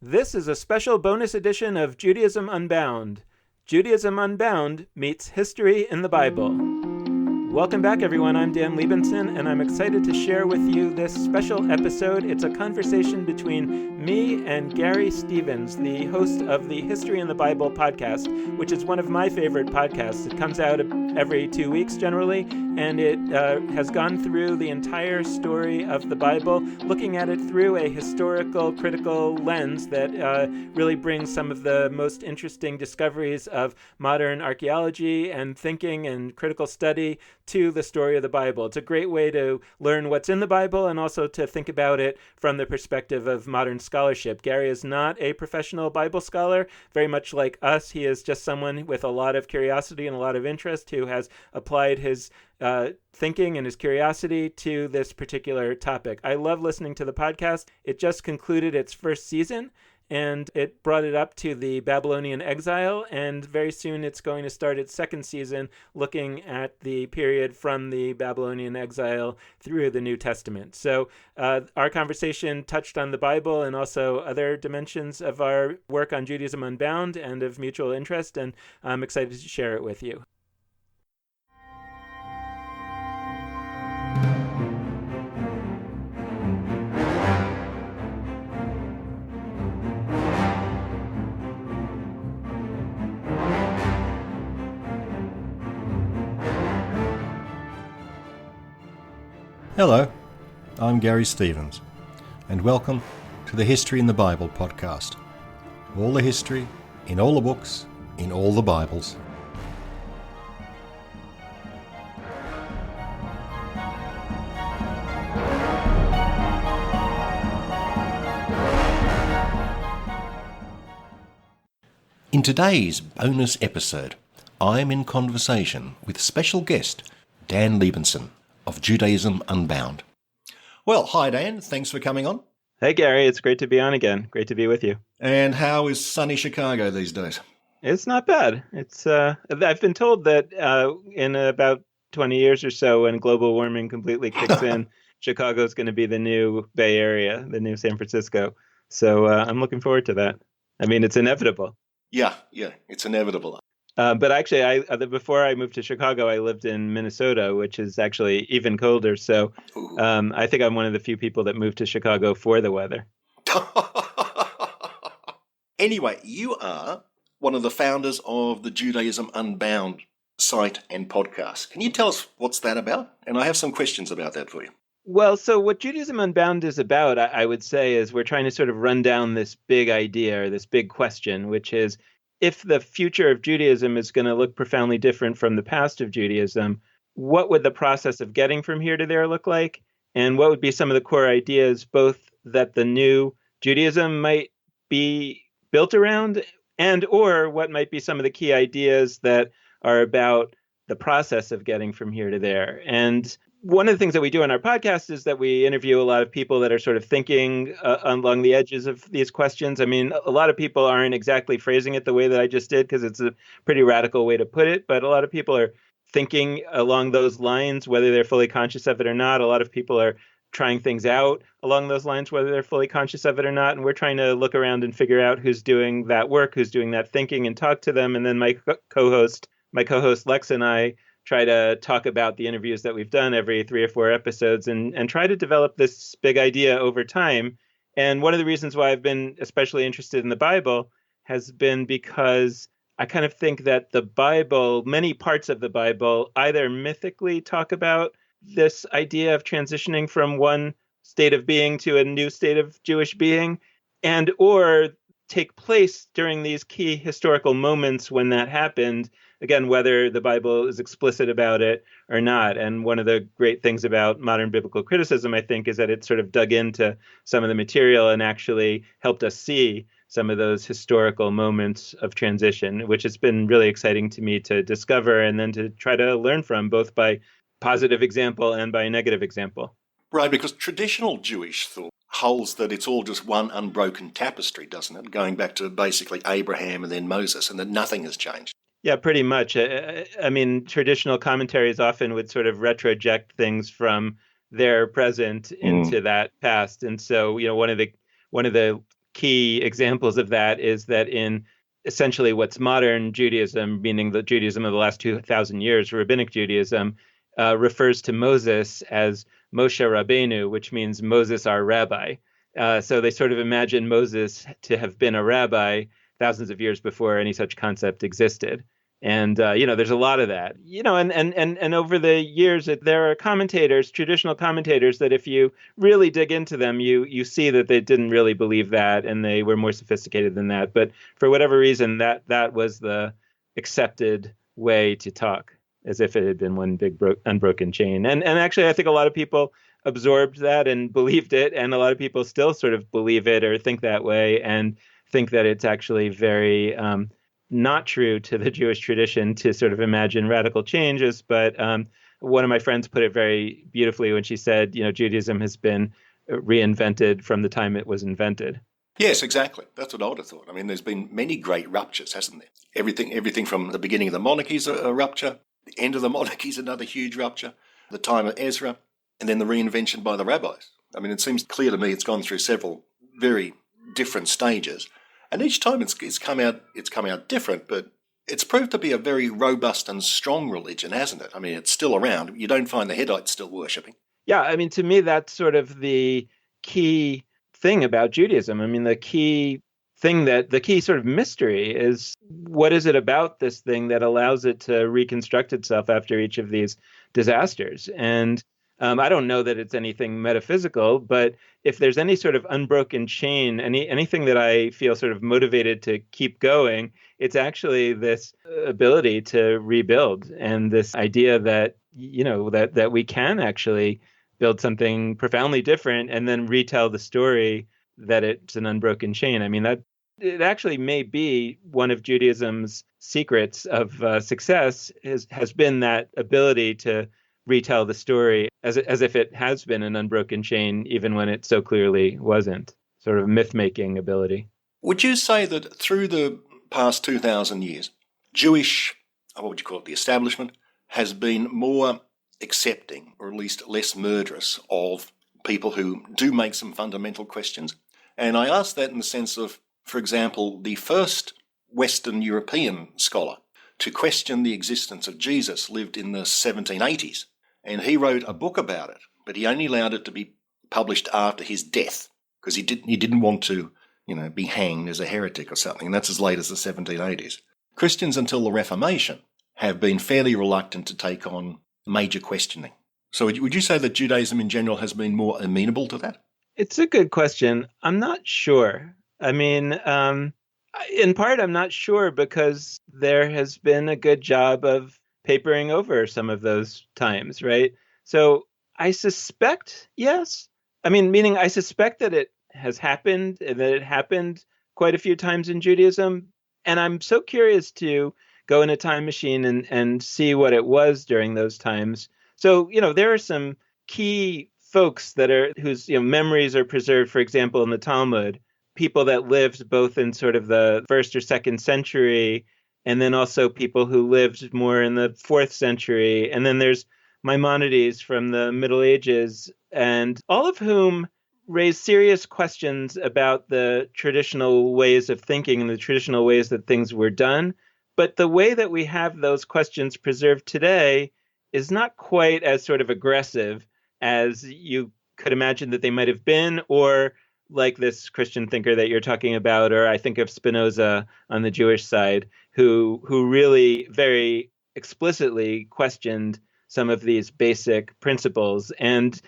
This is a special bonus edition of Judaism Unbound. Judaism Unbound meets history in the Bible. Welcome back, everyone. I'm Dan Libenson, and I'm excited to share with you this special episode. It's a conversation between me and Garry Stevens, the host of the History in the Bible podcast, which is one of my favorite podcasts. It comes out every 2 weeks generally, and it has gone through the entire story of the Bible, looking at it through a historical, critical lens that really brings some of the most interesting discoveries of modern archaeology and thinking and critical study to the story of the Bible. It's a great way to learn what's in the Bible and also to think about it from the perspective of modern scholarship. Garry is not a professional Bible scholar. Very much like us, he is just someone with a lot of curiosity and a lot of interest who has applied his thinking and his curiosity to this particular topic. I love listening to the podcast. It just concluded its first season, and it brought it up to the Babylonian exile, and very soon it's going to start its second season looking at the period from the Babylonian exile through the New Testament. So our conversation touched on the Bible and also other dimensions of our work on Judaism Unbound and of mutual interest, and I'm excited to share it with you. Hello, I'm Garry Stevens, and welcome to the History in the Bible podcast. All the history, in all the books, in all the Bibles. In today's bonus episode, I'm in conversation with special guest Dan Libenson of Judaism Unbound. Well, hi Dan, thanks for coming on. Hey Garry, it's great to be on again. Great to be with you. And how is sunny Chicago these days? It's not bad. It's I've been told that in about 20 years or so, when global warming completely kicks in, Chicago's going to be the new Bay Area, the new San Francisco. So I'm looking forward to that. I mean, it's inevitable. Yeah, it's inevitable. But actually, before I moved to Chicago, I lived in Minnesota, which is actually even colder. So I think I'm one of the few people that moved to Chicago for the weather. Anyway, you are one of the founders of the Judaism Unbound site and podcast. Can you tell us what's that about? And I have some questions about that for you. Well, so what Judaism Unbound is about, I would say, is we're trying to sort of run down this big idea or this big question, which is, if the future of Judaism is going to look profoundly different from the past of Judaism, what would the process of getting from here to there look like? And what would be some of the core ideas, both that the new Judaism might be built around, and or what might be some of the key ideas that are about the process of getting from here to there? And one of the things that we do on our podcast is that we interview a lot of people that are sort of thinking along the edges of these questions. I mean, a lot of people aren't exactly phrasing it the way that I just did, because it's a pretty radical way to put it. But a lot of people are thinking along those lines, whether they're fully conscious of it or not. A lot of people are trying things out along those lines, whether they're fully conscious of it or not. And we're trying to look around and figure out who's doing that work, who's doing that thinking, and talk to them. And then my co-host Lex and I try to talk about the interviews that we've done every 3 or 4 episodes and try to develop this big idea over time. And one of the reasons why I've been especially interested in the Bible has been because I kind of think that the Bible, many parts of the Bible, either mythically talk about this idea of transitioning from one state of being to a new state of Jewish being, and or take place during these key historical moments when that happened. Again, whether the Bible is explicit about it or not. And one of the great things about modern biblical criticism, I think, is that it sort of dug into some of the material and actually helped us see some of those historical moments of transition, which has been really exciting to me to discover and then to try to learn from, both by positive example and by negative example. Right, because traditional Jewish thought holds that it's all just one unbroken tapestry, doesn't it? Going back to basically Abraham and then Moses, and that nothing has changed. Yeah, pretty much. I mean, traditional commentaries often would sort of retroject things from their present into that past. And so, one of the key examples of that is that in essentially what's modern Judaism, meaning the Judaism of the last 2,000 years, Rabbinic Judaism, refers to Moses as Moshe Rabbeinu, which means Moses, our rabbi. So they sort of imagine Moses to have been a rabbi thousands of years before any such concept existed. And, there's a lot of that, and over the years, there are commentators, traditional commentators, that if you really dig into them, you see that they didn't really believe that, and they were more sophisticated than that. But for whatever reason, that was the accepted way to talk, as if it had been one big unbroken chain. And actually, I think a lot of people absorbed that and believed it, and a lot of people still sort of believe it or think that way and think that it's actually very not true to the Jewish tradition to sort of imagine radical changes. But one of my friends put it very beautifully when she said, Judaism has been reinvented from the time it was invented. Yes, exactly. That's what I would have thought. I mean, there's been many great ruptures, hasn't there? Everything from the beginning of the monarchy is a rupture, the end of the monarchy is another huge rupture, the time of Ezra, and then the reinvention by the rabbis. I mean, it seems clear to me it's gone through several very different stages. And each time it's come out different, but it's proved to be a very robust and strong religion, hasn't it? I mean, it's still around. You don't find the Hittites still worshipping. Yeah, I mean, to me, that's sort of the key thing about Judaism. I mean, the key sort of mystery is, what is it about this thing that allows it to reconstruct itself after each of these disasters? And I don't know that it's anything metaphysical, but if there's any sort of unbroken chain, anything that I feel sort of motivated to keep going, it's actually this ability to rebuild, and this idea that, that we can actually build something profoundly different and then retell the story that it's an unbroken chain. I mean, that it actually may be one of Judaism's secrets of success has been that ability to retell the story as if it has been an unbroken chain, even when it so clearly wasn't. Sort of myth-making ability. Would you say that through the past 2,000 years, Jewish, what would you call it, the establishment, has been more accepting, or at least less murderous, of people who do make some fundamental questions? And I ask that in the sense of, for example, the first Western European scholar to question the existence of Jesus lived in the 1780s. And he wrote a book about it, but he only allowed it to be published after his death because he didn't want to, be hanged as a heretic or something. And that's as late as the 1780s. Christians until the Reformation have been fairly reluctant to take on major questioning. So would you say that Judaism in general has been more amenable to that? It's a good question. I'm not sure. I mean, in part, I'm not sure because there has been a good job of papering over some of those times, right? So I suspect, yes. I mean, meaning I suspect that it has happened, and that it happened quite a few times in Judaism. And I'm so curious to go in a time machine and see what it was during those times. So, there are some key folks whose memories are preserved, for example, in the Talmud, people that lived both in sort of the 1st or 2nd century, and then also people who lived more in the 4th century. And then there's Maimonides from the Middle Ages, and all of whom raise serious questions about the traditional ways of thinking and the traditional ways that things were done. But the way that we have those questions preserved today is not quite as sort of aggressive as you could imagine that they might have been, or like this Christian thinker that you're talking about, or I think of Spinoza on the Jewish side, who really very explicitly questioned some of these basic principles. And,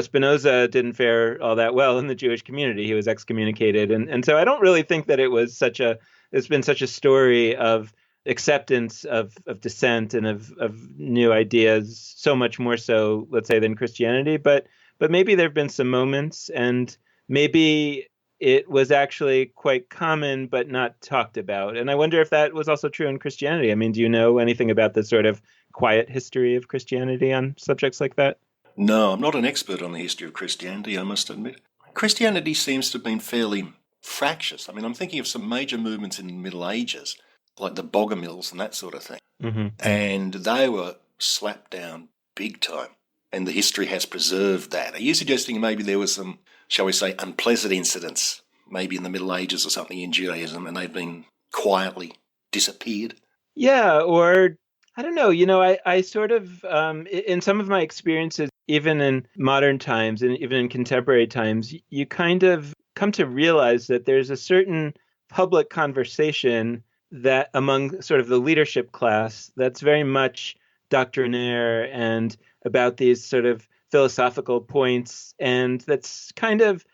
Spinoza didn't fare all that well in the Jewish community. He was excommunicated. And so I don't really think that it's been such a story of acceptance of dissent and of new ideas, so much more so, let's say, than Christianity. But maybe there have been some moments, and maybe it was actually quite common but not talked about. And I wonder if that was also true in Christianity. I mean, do you know anything about the sort of quiet history of Christianity on subjects like that? No, I'm not an expert on the history of Christianity, I must admit. Christianity seems to have been fairly fractious. I mean, I'm thinking of some major movements in the Middle Ages, like the Bogomils and that sort of thing. Mm-hmm. And they were slapped down big time. And the history has preserved that. Are you suggesting maybe there was some, shall we say, unpleasant incidents maybe in the Middle Ages or something in Judaism, and they've been quietly disappeared. Yeah, or I don't know, I sort of, in some of my experiences, even in modern times and even in contemporary times, you kind of come to realize that there's a certain public conversation that among sort of the leadership class that's very much doctrinaire and about these sort of philosophical points. And that's kind of,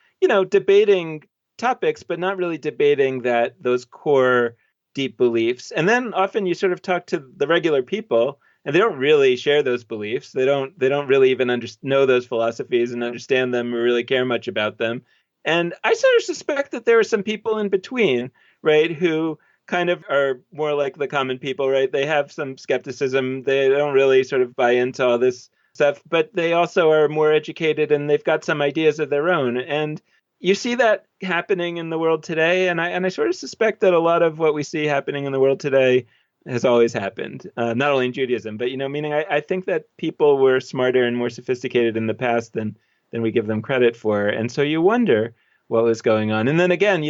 debating topics, but not really debating those core deep beliefs. And then often you sort of talk to the regular people and they don't really share those beliefs. They don't really even know those philosophies and understand them or really care much about them. And I sort of suspect that there are some people in between, right, who kind of are more like the common people, right? They have some skepticism. They don't really sort of buy into all this stuff, but they also are more educated and they've got some ideas of their own. And you see that happening in the world today, and I sort of suspect that a lot of what we see happening in the world today has always happened, not only in Judaism, but meaning I think that people were smarter and more sophisticated in the past than we give them credit for, and so you wonder what was going on. And then again,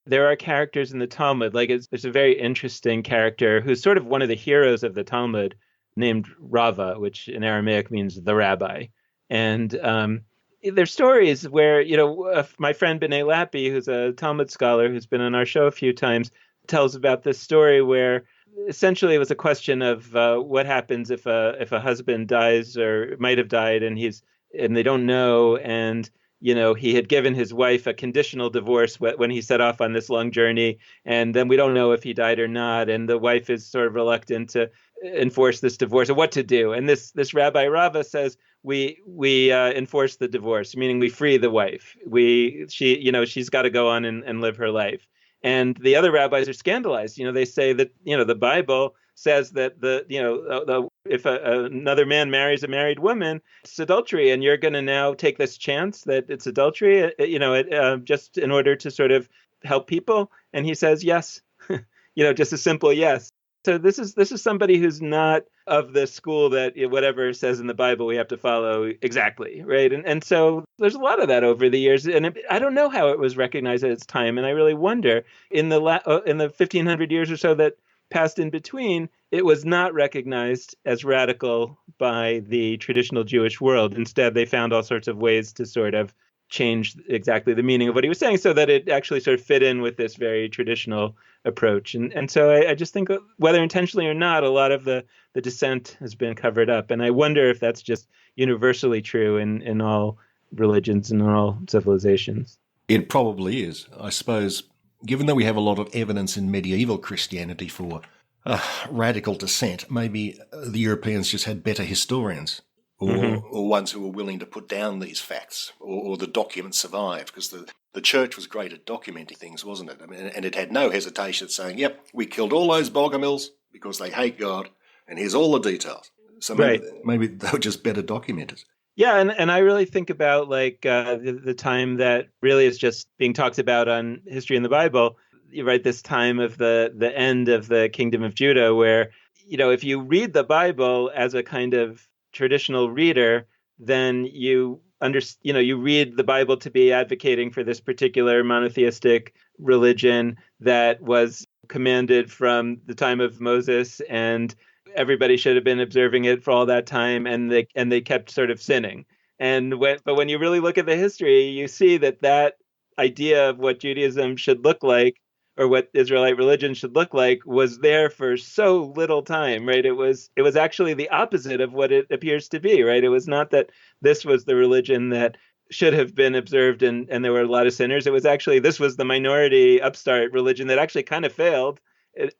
there are characters in the Talmud, like there's a very interesting character who's sort of one of the heroes of the Talmud, named Rava, which in Aramaic means the rabbi, and there's stories where, my friend B'nai Lappi, who's a Talmud scholar who's been on our show a few times, tells about this story where essentially it was a question of what happens if a husband dies or might have died and they don't know, and he had given his wife a conditional divorce when he set off on this long journey, and then we don't know if he died or not, and the wife is sort of reluctant to enforce this divorce or what to do. And this Rabbi Rava says, we enforce the divorce, meaning we free the wife. She's got to go on and live her life. And the other rabbis are scandalized. They say that, the Bible says that if another man marries a married woman, it's adultery, and you're going to now take this chance that it's adultery, just in order to sort of help people. And he says, yes, just a simple yes. So this is somebody who's not of the school that whatever says in the Bible we have to follow exactly, right? And so there's a lot of that over the years, and I don't know how it was recognized at its time, and I really wonder in the 1500 years or so that passed in between, it was not recognized as radical by the traditional Jewish world. Instead, they found all sorts of ways to sort of change exactly the meaning of what he was saying so that it actually sort of fit in with this very traditional approach. And so I just think whether intentionally or not, a lot of the dissent has been covered up. And I wonder if that's just universally true in all religions and all civilizations. It probably is. I suppose, given that we have a lot of evidence in medieval Christianity for radical dissent, maybe the Europeans just had better historians. Or ones who were willing to put down these facts, or the documents survived, because the church was great at documenting things, wasn't it? I mean, and it had no hesitation at saying, yep, we killed all those Bogomils because they hate God, and here's all the details. So maybe they were just better documenters. Yeah, and I really think about the time that really is just being talked about on History in the Bible, right? This time of the end of the Kingdom of Judah, where, if you read the Bible as a kind of traditional reader, then you read the Bible to be advocating for this particular monotheistic religion that was commanded from the time of Moses, and everybody should have been observing it for all that time, and they kept sort of sinning. But when you really look at the history, you see that idea of what Judaism should look like, or what Israelite religion should look like, was there for so little time, right? It was actually the opposite of what it appears to be, right? It was not that this was the religion that should have been observed and there were a lot of sinners. It was actually, this was the minority upstart religion that actually kind of failed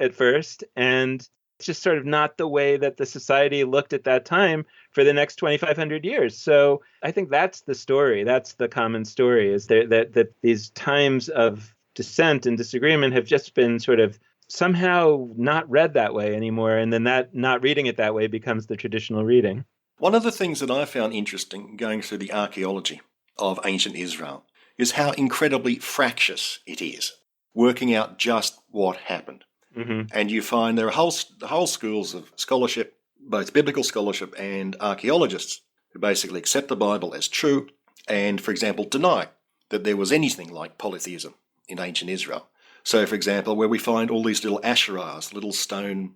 at first. And it's just sort of not the way that the society looked at that time for the next 2,500 years. So I think that's the story. That's the common story, is that these times of dissent and disagreement have just been sort of somehow not read that way anymore. And then that not reading it that way becomes the traditional reading. One of the things that I found interesting going through the archaeology of ancient Israel is how incredibly fractious it is, working out just what happened. Mm-hmm. And you find there are whole schools of scholarship, both biblical scholarship and archaeologists, who basically accept the Bible as true and, for example, deny that there was anything like polytheism in ancient Israel. So, for example, where we find all these little Asherahs, little stone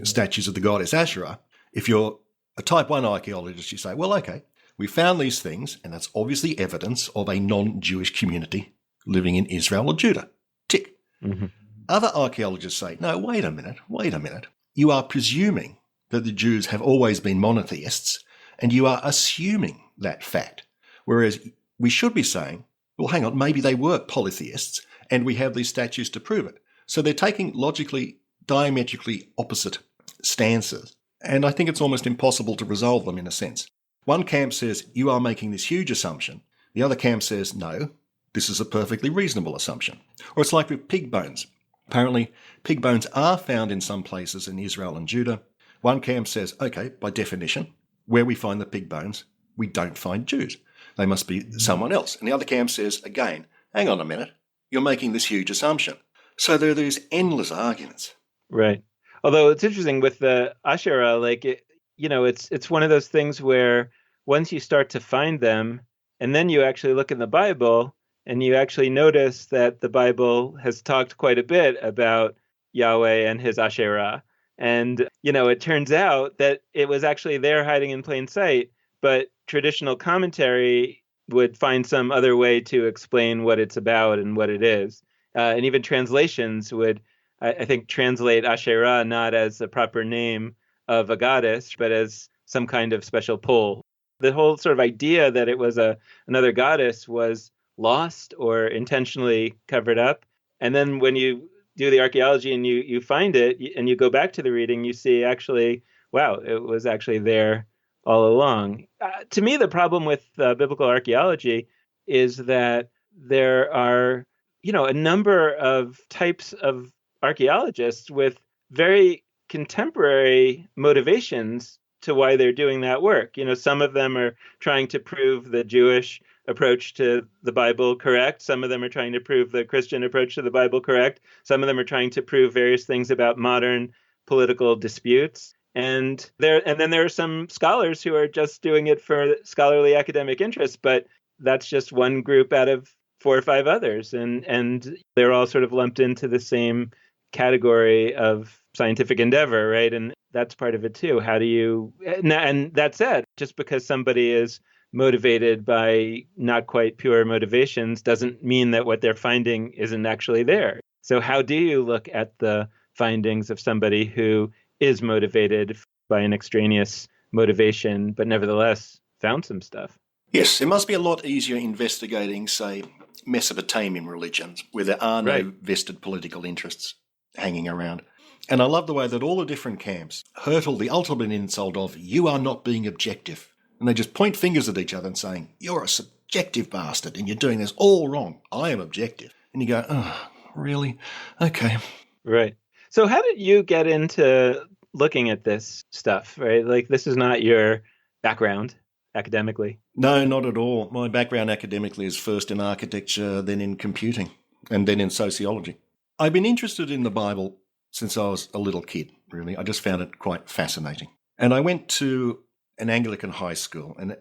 statues of the goddess Asherah, if you're a type 1 archaeologist, you say, well, okay, we found these things, and that's obviously evidence of a non-Jewish community living in Israel or Judah. Tick. Mm-hmm. Other archaeologists say, no, wait a minute. You are presuming that the Jews have always been monotheists, and you are assuming that fact. Whereas we should be saying, well, hang on, maybe they were polytheists, and we have these statues to prove it. So they're taking logically, diametrically opposite stances. And I think it's almost impossible to resolve them in a sense. One camp says, you are making this huge assumption. The other camp says, no, this is a perfectly reasonable assumption. Or it's like with pig bones. Apparently, pig bones are found in some places in Israel and Judah. One camp says, okay, by definition, where we find the pig bones, we don't find Jews. They must be someone else. And the other camp says, again, hang on a minute, you're making this huge assumption. So there are these endless arguments. Right. Although it's interesting with the Asherah, it's one of those things where once you start to find them, and then you actually look in the Bible, and you actually notice that the Bible has talked quite a bit about Yahweh and his Asherah. And, it turns out that it was actually there hiding in plain sight, but traditional commentary would find some other way to explain what it's about and what it is. And even translations would, I think, translate Asherah not as a proper name of a goddess, but as some kind of special pole. The whole sort of idea that it was another goddess was lost or intentionally covered up. And then when you do the archaeology and you find it and you go back to the reading, you see actually, wow, it was actually there all along. To me, the problem with biblical archaeology is that there are, a number of types of archaeologists with very contemporary motivations to why they're doing that work. Some of them are trying to prove the Jewish approach to the Bible correct. Some of them are trying to prove the Christian approach to the Bible correct. Some of them are trying to prove various things about modern political disputes. And then there are some scholars who are just doing it for scholarly academic interest, but that's just one group out of 4 or 5 others. And they're all sort of lumped into the same category of scientific endeavor, right? And that's part of it too. How do you, and that said, just because somebody is motivated by not quite pure motivations doesn't mean that what they're finding isn't actually there. So how do you look at the findings of somebody who is motivated by an extraneous motivation, but nevertheless found some stuff? Yes, it must be a lot easier investigating, say, Mesopotamian religions, where there are no vested political interests hanging around. And I love the way that all the different camps hurtle the ultimate insult of, you are not being objective. And they just point fingers at each other and saying, you're a subjective bastard and you're doing this all wrong. I am objective. And you go, oh, really? Okay. Right. So how did you get into looking at this stuff, right? Like, this is not your background academically. No, not at all. My background academically is first in architecture, then in computing, and then in sociology. I've been interested in the Bible since I was a little kid, really. I just found it quite fascinating. And I went to an Anglican high school, and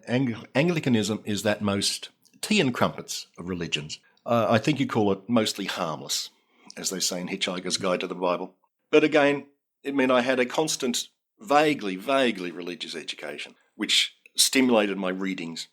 Anglicanism is that most tea and crumpets of religions. I think you call it mostly harmless, as they say in Hitchhiker's Guide to the Bible. But again, it meant I had a constant, vaguely religious education, which stimulated my readings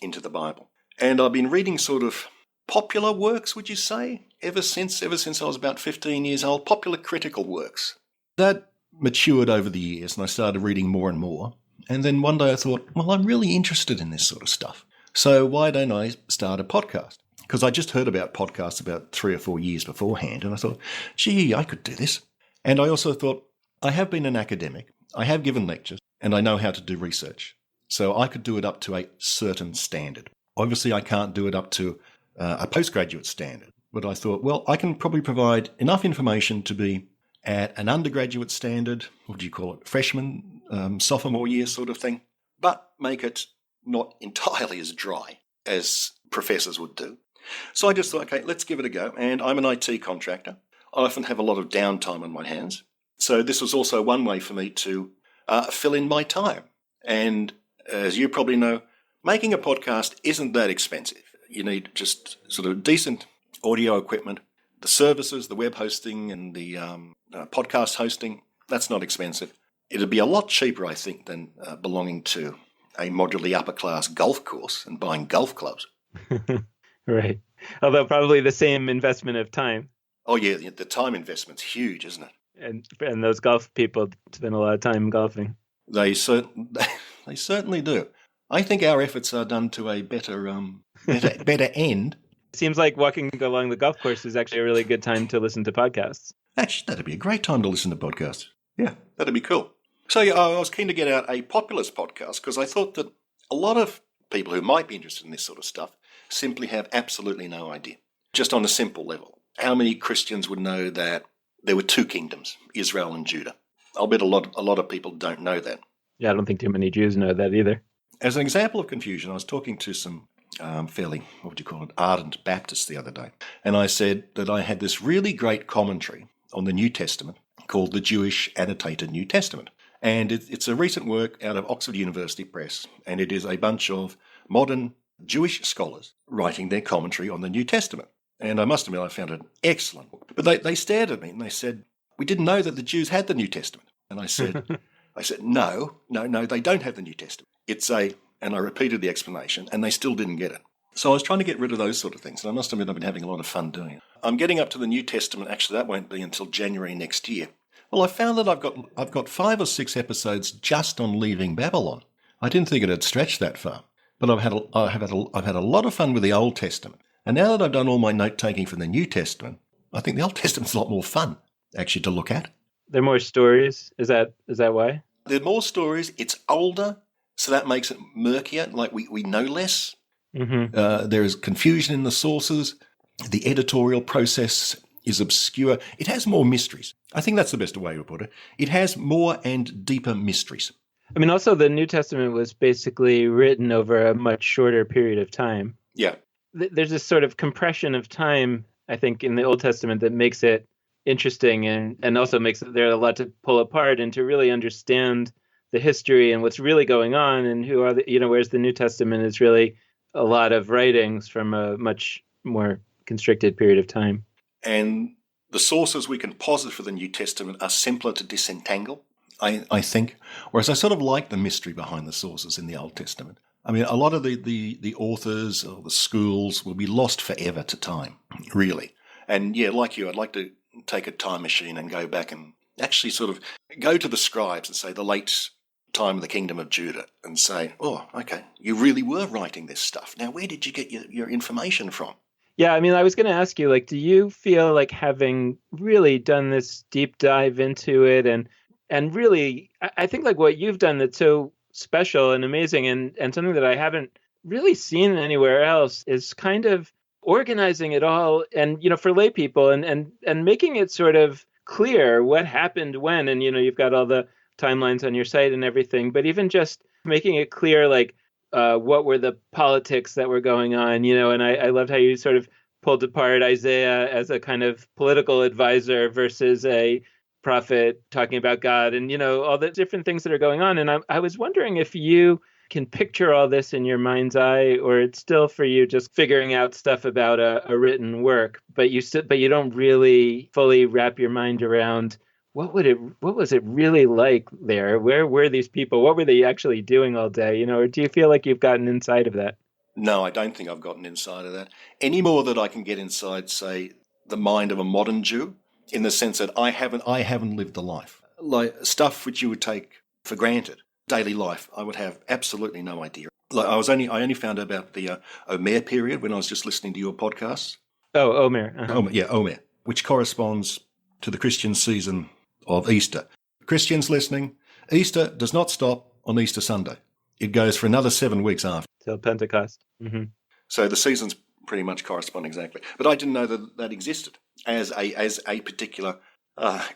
into the Bible. And I've been reading sort of popular works, would you say, ever since I was about 15 years old, popular critical works. That matured over the years, and I started reading more and more. And then one day I thought, well, I'm really interested in this sort of stuff. So why don't I start a podcast? Because I just heard about podcasts about 3 or 4 years beforehand, and I thought, gee, I could do this. And I also thought, I have been an academic, I have given lectures, and I know how to do research. So I could do it up to a certain standard. Obviously, I can't do it up to a postgraduate standard. But I thought, well, I can probably provide enough information to be at an undergraduate standard, what do you call it, freshman, sophomore year sort of thing, but make it not entirely as dry as professors would do. So I just thought, okay, let's give it a go. And I'm an IT contractor. I often have a lot of downtime on my hands. So this was also one way for me to fill in my time. And as you probably know, making a podcast isn't that expensive. You need just sort of decent audio equipment, the services, the web hosting and the podcast hosting. That's not expensive. It'd be a lot cheaper, I think, than belonging to a moderately upper-class golf course and buying golf clubs. Right. Although probably the same investment of time. Oh, yeah, the time investment's huge, isn't it? And those golf people spend a lot of time golfing. They certainly do. I think our efforts are done to a better end. It seems like walking along the golf course is actually a really good time to listen to podcasts. Actually, that'd be a great time to listen to podcasts. Yeah, that'd be cool. So yeah, I was keen to get out a populist podcast because I thought that a lot of people who might be interested in this sort of stuff simply have absolutely no idea. Just on a simple level. How many Christians would know that there were two kingdoms, Israel and Judah? I'll bet a lot of people don't know that. Yeah, I don't think too many Jews know that either. As an example of confusion, I was talking to some fairly, ardent Baptists the other day. And I said that I had this really great commentary on the New Testament called the Jewish Annotated New Testament. And it's a recent work out of Oxford University Press. And it is a bunch of modern Jewish scholars writing their commentary on the New Testament. And I must admit, I found it an excellent book. But they stared at me and they said, we didn't know that the Jews had the New Testament. And I said, no, they don't have the New Testament. And I repeated the explanation and they still didn't get it. So I was trying to get rid of those sort of things. And I must admit, I've been having a lot of fun doing it. I'm getting up to the New Testament. Actually, that won't be until January next year. Well, I found that I've got 5 or 6 episodes just on leaving Babylon. I didn't think it had stretched that far. But I've had a lot of fun with the Old Testament. And now that I've done all my note-taking for the New Testament, I think the Old Testament's a lot more fun, actually, to look at. There are more stories? Is that why? There are more stories. It's older, so that makes it murkier, like we know less. Mm-hmm. There is confusion in the sources. The editorial process is obscure. It has more mysteries. I think that's the best way to put it. It has more and deeper mysteries. I mean, also, the New Testament was basically written over a much shorter period of time. Yeah. There's this sort of compression of time, I think, in the Old Testament that makes it interesting and also makes it there a lot to pull apart and to really understand the history and what's really going on and who are whereas the New Testament is really a lot of writings from a much more constricted period of time. And the sources we can posit for the New Testament are simpler to disentangle, I think, whereas I sort of like the mystery behind the sources in the Old Testament. I mean, a lot of the authors or the schools will be lost forever to time, really. And yeah, like you, I'd like to take a time machine and go back and actually sort of go to the scribes and say the late time of the kingdom of Judah and say, oh, okay, you really were writing this stuff. Now, where did you get your information from? Yeah, I mean, I was going to ask you, do you feel like having really done this deep dive into it and really, I think what you've done that's so special and amazing and something that I haven't really seen anywhere else is kind of organizing it all and, for lay people and making it sort of clear what happened when. And, you've got all the timelines on your site and everything, but even just making it clear, what were the politics that were going on, and I loved how you sort of pulled apart Isaiah as a kind of political advisor versus a prophet talking about God and, all the different things that are going on. And I was wondering if you can picture all this in your mind's eye, or it's still for you just figuring out stuff about a written work, but you don't really fully wrap your mind around what was it really like there? Where were these people? What were they actually doing all day? Or do you feel like you've gotten inside of that? No, I don't think I've gotten inside of that. Any more that I can get inside, say, the mind of a modern Jew, in the sense that I haven't lived the life. Like stuff which you would take for granted, daily life, I would have absolutely no idea. I only found out about the Omer period when I was just listening to your podcasts. Oh, Omer. Uh-huh. Omer, which corresponds to the Christian season of Easter. Christians listening, Easter does not stop on Easter Sunday. It goes for another 7 weeks after. Till Pentecost. Mm-hmm. So the seasons pretty much correspond exactly. But I didn't know that existed as a particular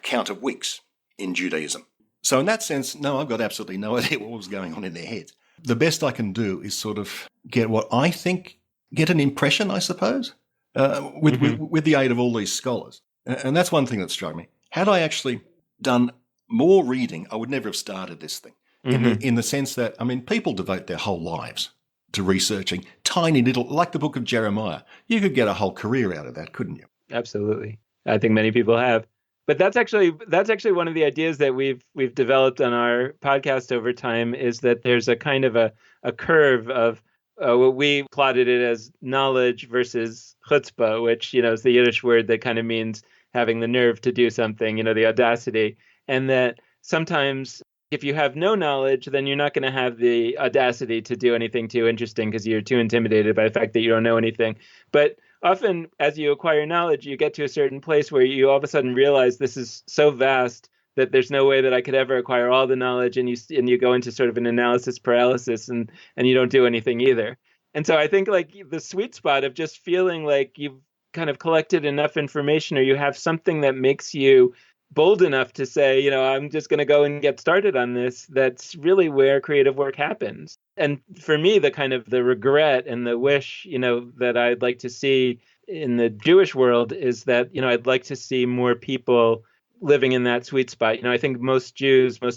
count of weeks in Judaism. So in that sense, no, I've got absolutely no idea what was going on in their heads. The best I can do is sort of get an impression, I suppose, with the aid of all these scholars. And that's one thing that struck me. Had I actually done more reading, I would never have started this thing. In the sense that, people devote their whole lives to researching tiny little, like the book of Jeremiah. You could get a whole career out of that, couldn't you? Absolutely. I think many people have. But that's actually one of the ideas that we've developed on our podcast over time, is that there's a kind of a curve of what we plotted it as knowledge versus chutzpah, which, is the Yiddish word that kind of means having the nerve to do something, the audacity. And that sometimes if you have no knowledge, then you're not going to have the audacity to do anything too interesting because you're too intimidated by the fact that you don't know anything. But often, as you acquire knowledge, you get to a certain place where you all of a sudden realize this is so vast that there's no way that I could ever acquire all the knowledge, and you go into sort of an analysis paralysis, and you don't do anything either. And so I think like the sweet spot of just feeling like you've kind of collected enough information, or you have something that makes you bold enough to say, I'm just going to go and get started on this. That's really where creative work happens. And for me, the kind of the regret and the wish, that I'd like to see in the Jewish world is that, I'd like to see more people living in that sweet spot. I think most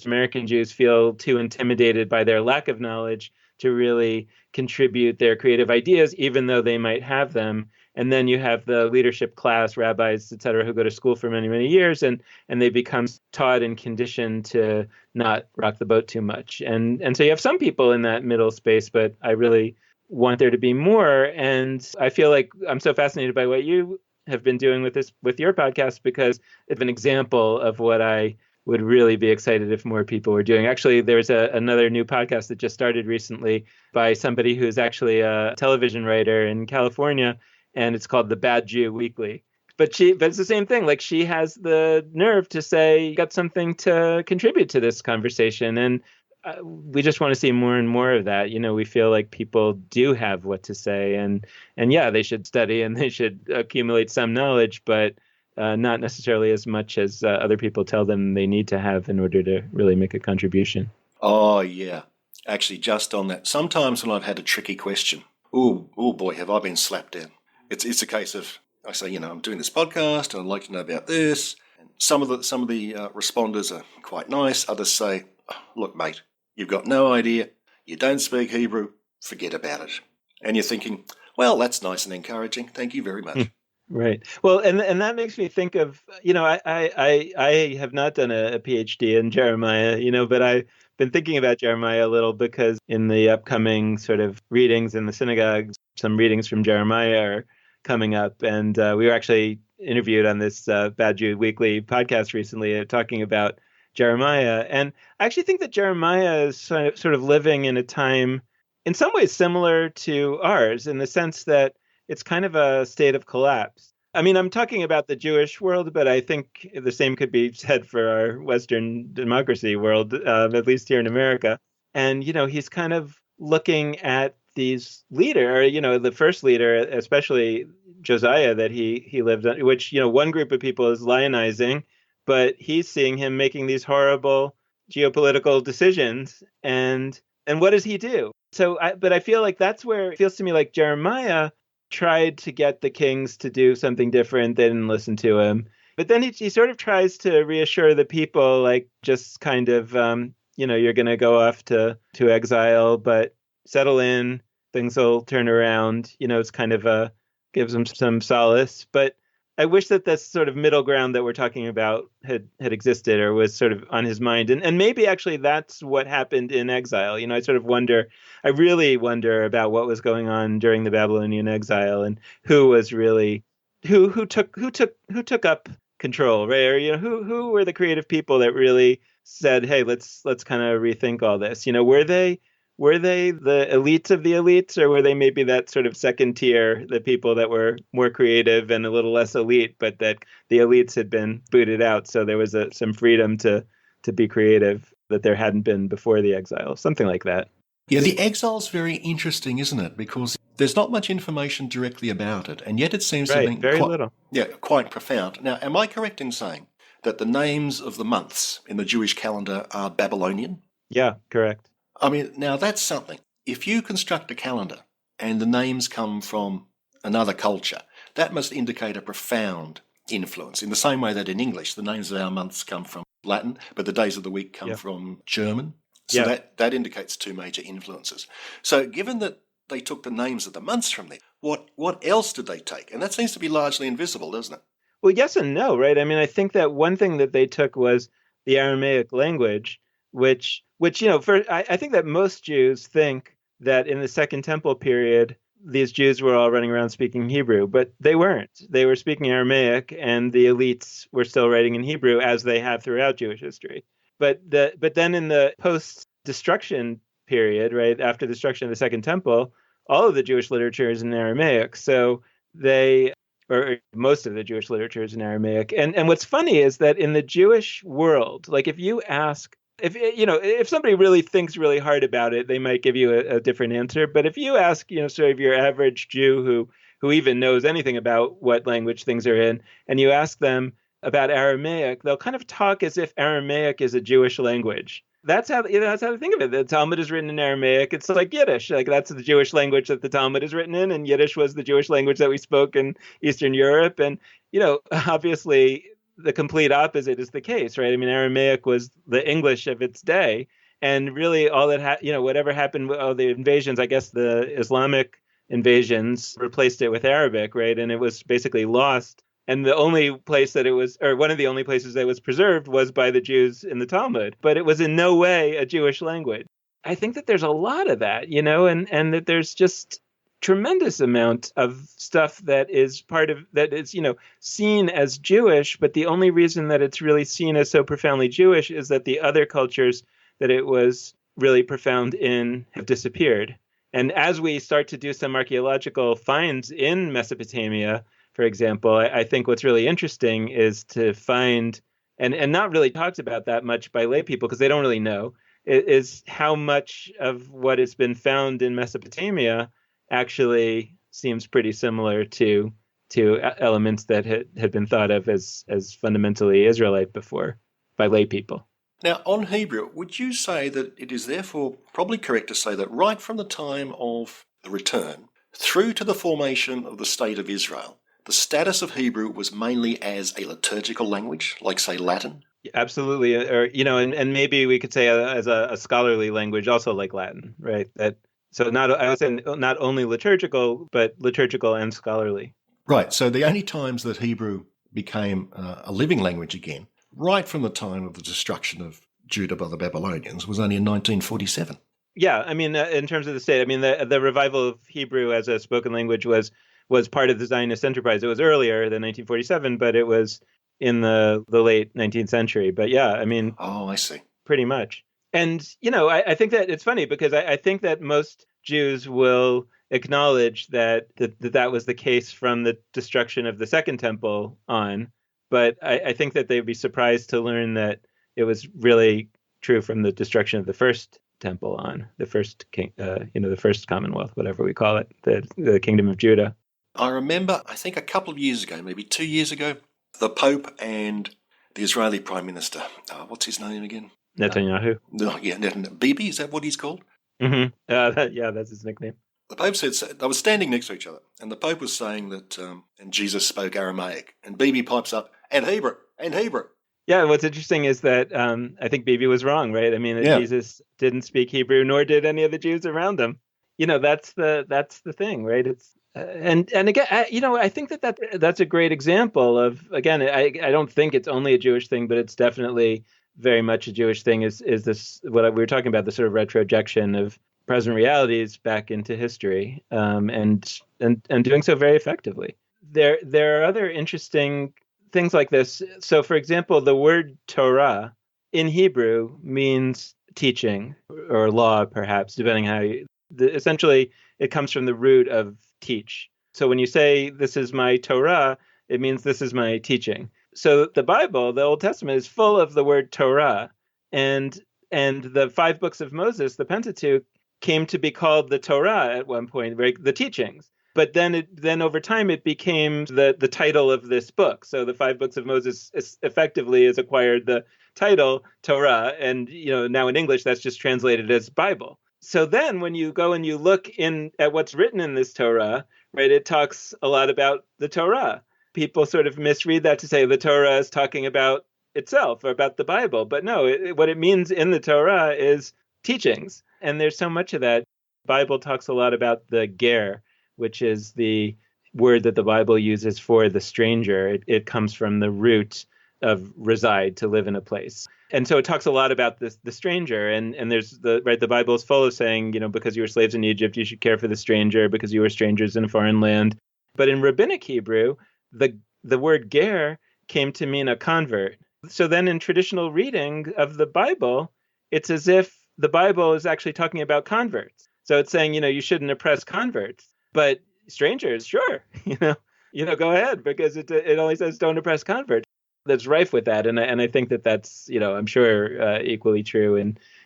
American Jews feel too intimidated by their lack of knowledge to really contribute their creative ideas, even though they might have them. And then you have the leadership class, rabbis, et cetera, who go to school for many, many years, and they become taught and conditioned to not rock the boat too much. And so you have some people in that middle space, but I really want there to be more. And I feel like I'm so fascinated by what you have been doing with your podcast, because it's an example of what I would really be excited if more people were doing. Actually, there's another new podcast that just started recently by somebody who's actually a television writer in California, and it's called The Bad Jew Weekly. But it's the same thing. Like, she has the nerve to say, you got something to contribute to this conversation. And we just want to see more and more of that. We feel like people do have what to say, and yeah, they should study and they should accumulate some knowledge, but not necessarily as much as other people tell them they need to have in order to really make a contribution. Oh, yeah. Actually, just on that, sometimes when I've had a tricky question, oh boy, have I been slapped down. It's a case of, I say, I'm doing this podcast and I'd like to know about this. And some of the responders are quite nice. Others say, look, mate, you've got no idea. You don't speak Hebrew. Forget about it. And you're thinking, well, that's nice and encouraging. Thank you very much. Right. Well, and that makes me think of, I have not done a PhD in Jeremiah, but I've been thinking about Jeremiah a little, because in the upcoming sort of readings in the synagogues, some readings from Jeremiah are coming up. And we were actually interviewed on this Bad Jew Weekly podcast recently talking about Jeremiah. And I actually think that Jeremiah is sort of living in a time in some ways similar to ours, in the sense that it's kind of a state of collapse. I mean, I'm talking about the Jewish world, but I think the same could be said for our Western democracy world, at least here in America. And, he's kind of looking at these leaders, the first leader, especially Josiah, that he lived on, which, one group of people is lionizing, but he's seeing him making these horrible geopolitical decisions. And what does he do? But I feel like that's where it feels to me like Jeremiah tried to get the kings to do something different. They didn't listen to him. But then he sort of tries to reassure the people, like, just kind of, you're going to go off to exile, but settle in, things will turn around. It's kind of gives them some solace. But I wish that this sort of middle ground that we're talking about had existed, or was sort of on his mind. And maybe actually that's what happened in exile. I really wonder about what was going on during the Babylonian exile, and who was really, who took up control, right? Or, who were the creative people that really said, hey, let's kind of rethink all this. Were they the elites of the elites, or were they maybe that sort of second tier, the people that were more creative and a little less elite, but that the elites had been booted out, so there was some freedom to be creative that there hadn't been before the exile, something like that. Yeah, the exile's very interesting, isn't it? Because there's not much information directly about it, and yet it seems to be very little. Yeah, quite profound. Now, am I correct in saying that the names of the months in the Jewish calendar are Babylonian? Yeah, correct. I mean, now that's something. If you construct a calendar and the names come from another culture, that must indicate a profound influence, in the same way that in English the names of our months come from Latin, but the days of the week come from German. So that indicates two major influences. So given that they took the names of the months from there. What else did they take? And that seems to be largely invisible, doesn't it? Well, yes and no, right? I mean, I think that one thing that they took was the Aramaic language, which I think that most Jews think that in the Second Temple period, these Jews were all running around speaking Hebrew, but they weren't. They were speaking Aramaic, and the elites were still writing in Hebrew, as they have throughout Jewish history. But then in the post-destruction period, right after the destruction of the Second Temple, all of the Jewish literature is in Aramaic. So or most of the Jewish literature is in Aramaic. And what's funny is that in the Jewish world, like if you ask, if somebody really thinks really hard about it, they might give you a different answer. But if you ask, sort of your average Jew who even knows anything about what language things are in, and you ask them about Aramaic, they'll kind of talk as if Aramaic is a Jewish language. That's how they think of it. The Talmud is written in Aramaic. It's like Yiddish. Like that's the Jewish language that the Talmud is written in, and Yiddish was the Jewish language that we spoke in Eastern Europe. And obviously, the complete opposite is the case, right? I mean, Aramaic was the English of its day, and really all that whatever happened with all the invasions, I guess the Islamic invasions replaced it with Arabic, right? And it was basically lost. And the only place that it was, or one of the only places that was preserved, was by the Jews in the Talmud. But it was in no way a Jewish language. I think that there's a lot of that, and that there's just tremendous amount of stuff that is seen as Jewish. But the only reason that it's really seen as so profoundly Jewish is that the other cultures that it was really profound in have disappeared. And as we start to do some archaeological finds in Mesopotamia, for example, I think what's really interesting is to find, and not really talked about that much by lay people because they don't really know, is how much of what has been found in Mesopotamia actually seems pretty similar to elements that had been thought of as fundamentally Israelite before by lay people. Now, on Hebrew, would you say that it is therefore probably correct to say that right from the time of the return through to the formation of the State of Israel, the status of Hebrew was mainly as a liturgical language, like, say, Latin? Absolutely. Or, and maybe we could say as a scholarly language, also like Latin, right? I would say not only liturgical, but liturgical and scholarly. Right. So the only times that Hebrew became a living language again, right from the time of the destruction of Judah by the Babylonians, was only in 1947. Yeah. I mean, in terms of the state, I mean, the revival of Hebrew as a spoken language was part of the Zionist enterprise. It was earlier than 1947, but it was in the late 19th century. But yeah, I mean... Oh, I see. Pretty much. And, I think that it's funny because I think that most Jews will acknowledge that was the case from the destruction of the Second Temple on. But I think that they'd be surprised to learn that it was really true from the destruction of the First Temple on, the first king, the first Commonwealth, whatever we call it, the Kingdom of Judah. I remember, I think a couple of years ago, maybe 2 years ago, the Pope and the Israeli Prime Minister, what's his name again? Netanyahu. Netanyahu. Bibi, is that what he's called? Mm-hmm. That's his nickname. The Pope said, they were standing next to each other, and the Pope was saying that, and Jesus spoke Aramaic, and Bibi pipes up, and Hebrew. Yeah, what's interesting is that I think Bibi was wrong, right? I mean, Jesus didn't speak Hebrew, nor did any of the Jews around him. That's the thing, right? It's and again, I think that's a great example of, again, I don't think it's only a Jewish thing, but it's definitely very much a Jewish thing. Is this what we were talking about, the sort of retrojection of present realities back into history, and doing so very effectively. There are other interesting things like this. So, for example, the word Torah in Hebrew means teaching or law, perhaps, depending how essentially it comes from the root of teach. So when you say this is my Torah, it means this is my teaching. So the Bible, the Old Testament, is full of the word Torah, and the 5 books of Moses, the Pentateuch, came to be called the Torah at one point, right? The teachings. But then over time it became the title of this book. So the 5 books of Moses effectively has acquired the title Torah, and now in English that's just translated as Bible. So then when you go and you look at what's written in this Torah, right, it talks a lot about the Torah. People sort of misread that to say the Torah is talking about itself or about the Bible. But no, what it means in the Torah is teachings. And there's so much of that. Bible talks a lot about the ger, which is the word that the Bible uses for the stranger. It comes from the root of reside, to live in a place. And so it talks a lot about the stranger. And there's the Bible is full of saying, because you were slaves in Egypt, you should care for the stranger because you were strangers in a foreign land. But in rabbinic Hebrew, the word ger came to mean a convert. So then in traditional reading of the Bible, it's as if the Bible is actually talking about converts. So it's saying, you shouldn't oppress converts, but strangers, sure, go ahead, because it only says don't oppress converts. That's rife with that. And I think that's, I'm sure equally true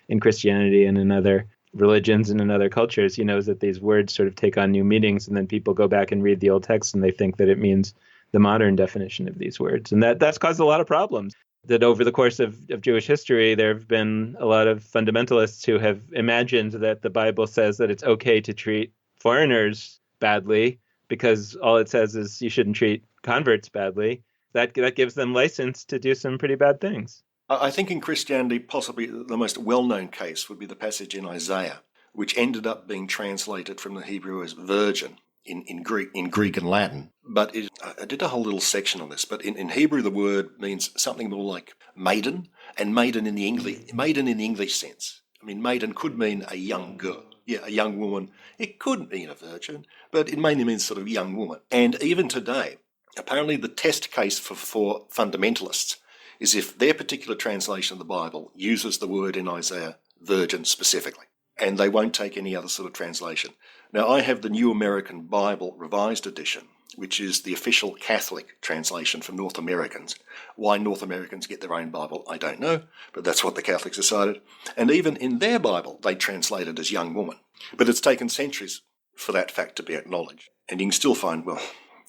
in Christianity and in other religions and in other cultures, is that these words sort of take on new meanings. And then people go back and read the Old Text and they think that it means the modern definition of these words. And that's caused a lot of problems. That over the course of Jewish history, there have been a lot of fundamentalists who have imagined that the Bible says that it's okay to treat foreigners badly because all it says is you shouldn't treat converts badly. That gives them license to do some pretty bad things. I think in Christianity, possibly the most well-known case would be the passage in Isaiah, which ended up being translated from the Hebrew as virgin in Greek and Latin. But I did a whole little section on this. But in Hebrew, the word means something more like maiden, and maiden in the English sense. I mean, maiden could mean a young girl. Yeah, a young woman. It could mean a virgin, but it mainly means sort of young woman. And even today, apparently the test case for fundamentalists is if their particular translation of the Bible uses the word in Isaiah, virgin specifically, and they won't take any other sort of translation. Now, I have the New American Bible Revised Edition, which is the official Catholic translation for North Americans. Why North Americans get their own Bible, I don't know, but that's what the Catholics decided. And even in their Bible, they translate it as young woman. But it's taken centuries for that fact to be acknowledged. And you can still find,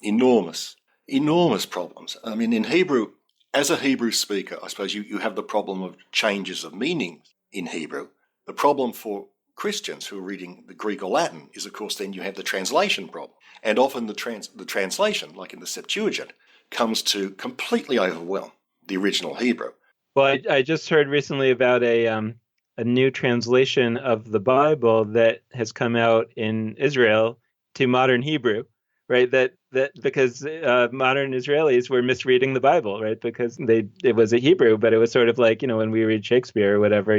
enormous problems. I mean, in Hebrew, as a Hebrew speaker, I suppose you have the problem of changes of meaning in Hebrew. The problem for Christians who are reading the Greek or Latin is, of course, then you have the translation problem. And often the translation, like in the Septuagint, comes to completely overwhelm the original Hebrew. Well, I just heard recently about a new translation of the Bible that has come out in Israel to modern Hebrew, right? That because modern Israelis were misreading the Bible, right? Because it was a Hebrew, but it was sort of like, when we read Shakespeare or whatever,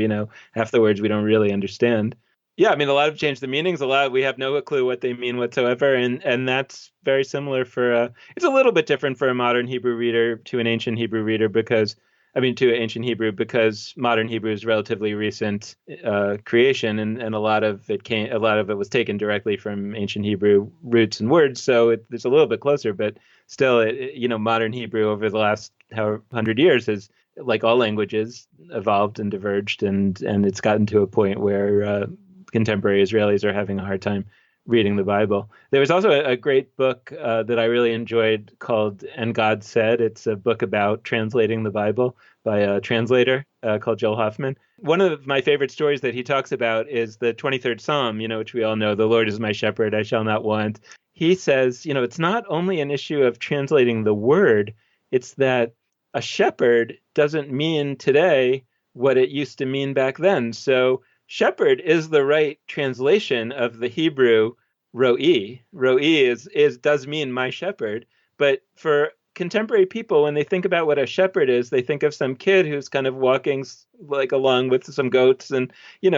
half the words we don't really understand. Yeah, I mean, a lot have changed the meanings. We have no clue what they mean whatsoever, and that's very similar it's a little bit different for a modern Hebrew reader to an ancient Hebrew reader because modern Hebrew is relatively recent creation, and a lot of it was taken directly from ancient Hebrew roots and words, so it's a little bit closer. But still, modern Hebrew over the last 100 years has, like all languages, evolved and diverged, and it's gotten to a point where contemporary Israelis are having a hard time reading the Bible. There was also a great book that I really enjoyed called And God Said. It's a book about translating the Bible by a translator called Joel Hoffman. One of my favorite stories that he talks about is the 23rd Psalm, which we all know, the Lord is my shepherd, I shall not want. He says, it's not only an issue of translating the word, it's that a shepherd doesn't mean today what it used to mean back then. So shepherd is the right translation of the Hebrew ro'i. Ro'i does mean my shepherd, but for contemporary people, when they think about what a shepherd is, they think of some kid who's kind of walking like along with some goats and,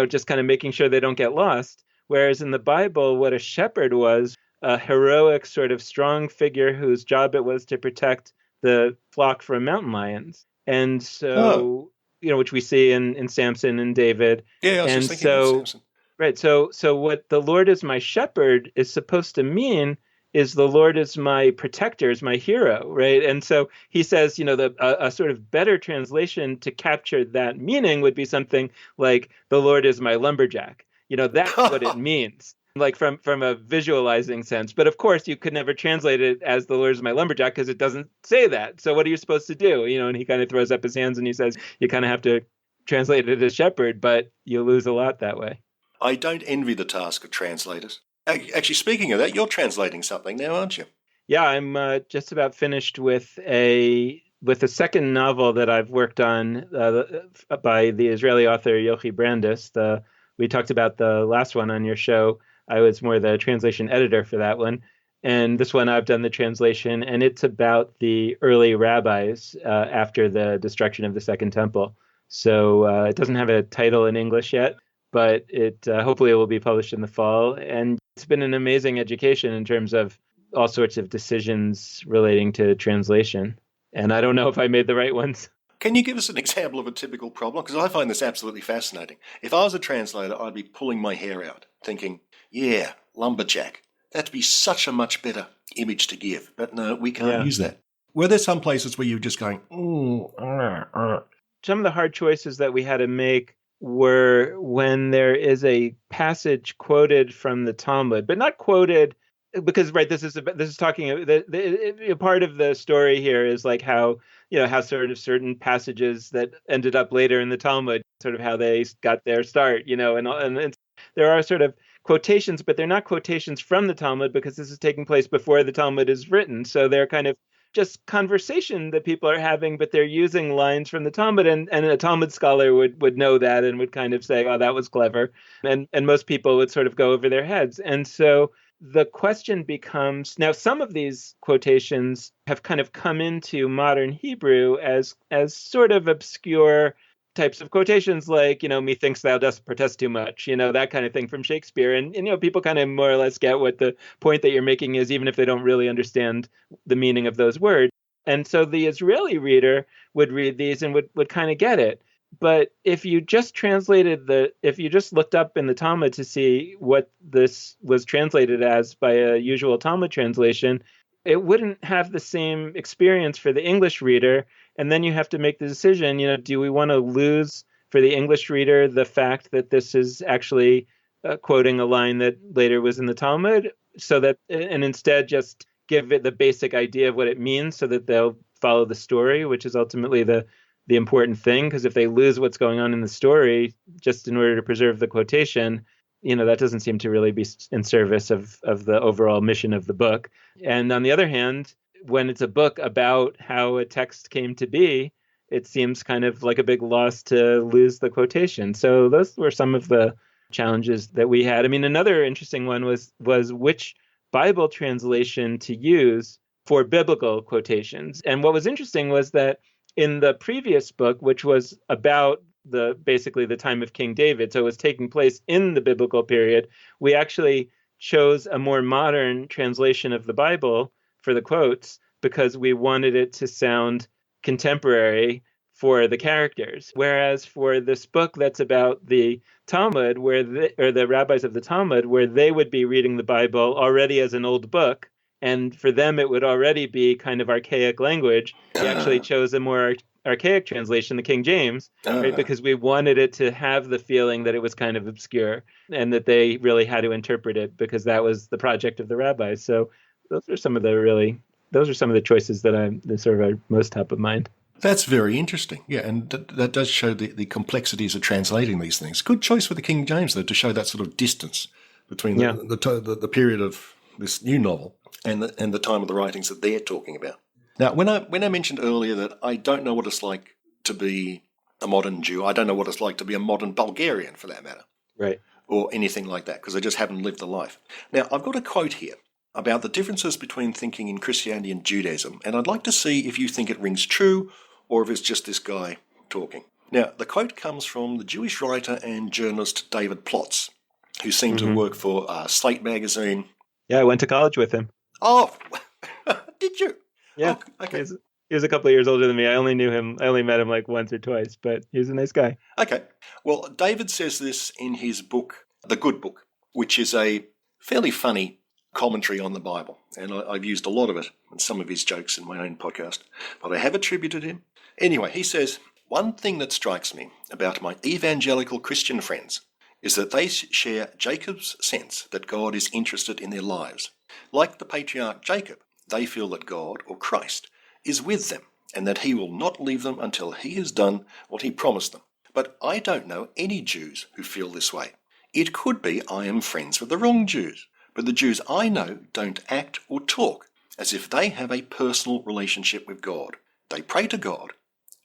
just kind of making sure they don't get lost. Whereas in the Bible, what a shepherd was, a heroic sort of strong figure whose job it was to protect the flock from mountain lions. And so, which we see in Samson and David. Yeah, I was just thinking of Samson. Right. So what the Lord is my shepherd is supposed to mean is the Lord is my protector, is my hero, right? And so he says, a sort of better translation to capture that meaning would be something like the Lord is my lumberjack. That's what it means, like from a visualizing sense. But of course, you could never translate it as the Lord is my lumberjack because it doesn't say that. So what are you supposed to do? And he kind of throws up his hands and he says, you kind of have to translate it as shepherd, but you lose a lot that way. I don't envy the task of translators. Actually, speaking of that, you're translating something now, aren't you? Yeah, I'm just about finished with a second novel that I've worked on by the Israeli author Yochi Brandis. We talked about the last one on your show. I was more the translation editor for that one. And this one I've done the translation, and it's about the early rabbis after the destruction of the Second Temple. So it doesn't have a title in English yet, but it hopefully it will be published in the fall. And it's been an amazing education in terms of all sorts of decisions relating to translation. And I don't know if I made the right ones. Can you give us an example of a typical problem? Because I find this absolutely fascinating. If I was a translator, I'd be pulling my hair out, thinking, yeah, lumberjack. That'd be such a much better image to give. But no, we can't use that. Were there some places where you were just going, ooh, Some of the hard choices that we had to make were when there is a passage quoted from the Talmud, but not quoted because this is talking the part of the story here is like how how sort of certain passages that ended up later in the Talmud, sort of how they got their start, and there are sort of quotations, but they're not quotations from the Talmud because this is taking place before the Talmud is written. So they're kind of just conversation that people are having, but they're using lines from the Talmud, and a Talmud scholar would know that and would kind of say, oh, that was clever. And most people would sort of go over their heads. And so the question becomes, now some of these quotations have kind of come into modern Hebrew as sort of obscure types of quotations, like, methinks thou dost protest too much, that kind of thing from Shakespeare. And people kind of more or less get what the point that you're making is, even if they don't really understand the meaning of those words. And so the Israeli reader would read these and would kind of get it. But if you just if you just looked up in the Talmud to see what this was translated as by a usual Talmud translation, it wouldn't have the same experience for the English reader. And then you have to make the decision, do we want to lose for the English reader the fact that this is actually quoting a line that later was in the Talmud, and instead just give it the basic idea of what it means so that they'll follow the story, which is ultimately the important thing. Because if they lose what's going on in the story just in order to preserve the quotation, that doesn't seem to really be in service of the overall mission of the book. And on the other hand, when it's a book about how a text came to be, it seems kind of like a big loss to lose the quotation. So those were some of the challenges that we had. I mean, another interesting one was which Bible translation to use for biblical quotations. And what was interesting was that in the previous book, which was about basically the time of King David, so it was taking place in the biblical period, we actually chose a more modern translation of the Bible for the quotes because we wanted it to sound contemporary for the characters. Whereas for this book that's about the Talmud, or the rabbis of the Talmud, where they would be reading the Bible already as an old book, and for them it would already be kind of archaic language, we actually chose a more archaic translation, the King James, right? Because we wanted it to have the feeling that it was kind of obscure and that they really had to interpret it because that was the project of the rabbis. So those are some of the choices that sort of are most top of mind. That's very interesting. Yeah, and that does show the complexities of translating these things. Good choice with the King James, though, to show that sort of distance between the period of this new novel and the time of the writings that they're talking about. Now, when I mentioned earlier that I don't know what it's like to be a modern Jew, I don't know what it's like to be a modern Bulgarian, for that matter, right, or anything like that, because I just haven't lived the life. Now, I've got a quote here about the differences between thinking in Christianity and Judaism, and I'd like to see if you think it rings true or if it's just this guy talking. Now, the quote comes from the Jewish writer and journalist David Plotz, who seemed to work for Slate magazine. Yeah, I went to college with him. Oh, did you? Yeah, oh, okay. He was a couple of years older than me. I only met him like once or twice, but he was a nice guy. Okay. Well, David says this in his book, The Good Book, which is a fairly funny commentary on the Bible. And I've used a lot of it and some of his jokes in my own podcast, but I have attributed him. Anyway, he says, one thing that strikes me about my evangelical Christian friends is that they share Jacob's sense that God is interested in their lives. Like the patriarch Jacob, they feel that God, or Christ, is with them and that he will not leave them until he has done what he promised them. But I don't know any Jews who feel this way. It could be I am friends with the wrong Jews, but the Jews I know don't act or talk as if they have a personal relationship with God. They pray to God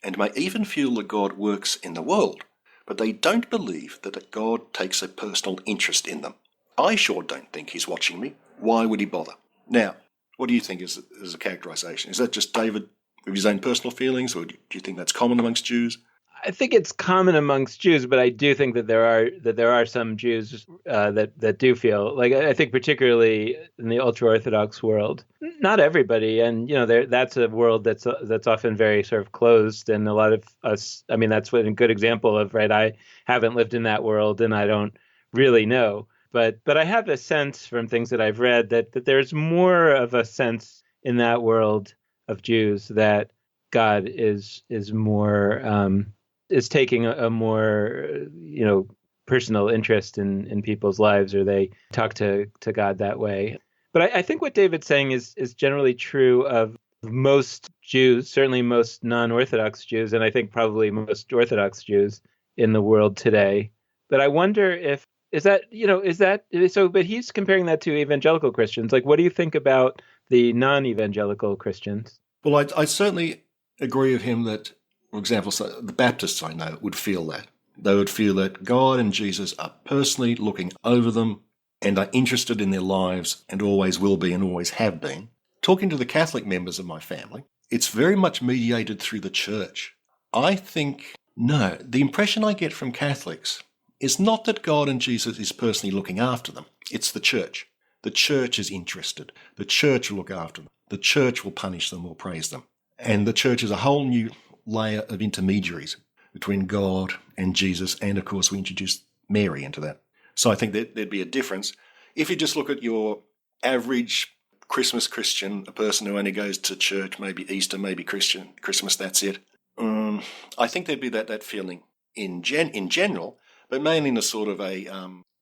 and may even feel that God works in the world, but they don't believe that God takes a personal interest in them. I sure don't think he's watching me. Why would he bother? Now, what do you think is a characterisation? Is that just David with his own personal feelings, or do you think that's common amongst Jews? I think it's common amongst Jews, but I do think that there are some Jews that do feel like, I think particularly in the ultra Orthodox world, not everybody, and that's a world that's often very sort of closed, and a lot of us. I mean, that's what a good example of, right. I haven't lived in that world, and I don't really know, but I have a sense from things that I've read that there's more of a sense in that world of Jews that God is more. Is taking a more, personal interest in people's lives, or they talk to God that way. But I think what David's saying is generally true of most Jews, certainly most non-Orthodox Jews, and I think probably most Orthodox Jews in the world today. But I wonder if, is that so, but he's comparing that to evangelical Christians. Like, what do you think about the non-evangelical Christians? Well, I certainly agree with him that, for example, so the Baptists I know would feel that. They would feel that God and Jesus are personally looking over them and are interested in their lives and always will be and always have been. Talking to the Catholic members of my family, it's very much mediated through the church. I think, no, the impression I get from Catholics is not that God and Jesus is personally looking after them. It's the church. The church is interested. The church will look after them. The church will punish them or praise them. And the church is a whole new layer of intermediaries between God and Jesus, and of course we introduced Mary into that. So I think that there'd be a difference. If you just look at your average Christmas Christian, a person who only goes to church, maybe Easter, maybe Christmas, that's it. I think there'd be that feeling in general, but mainly in a sort of a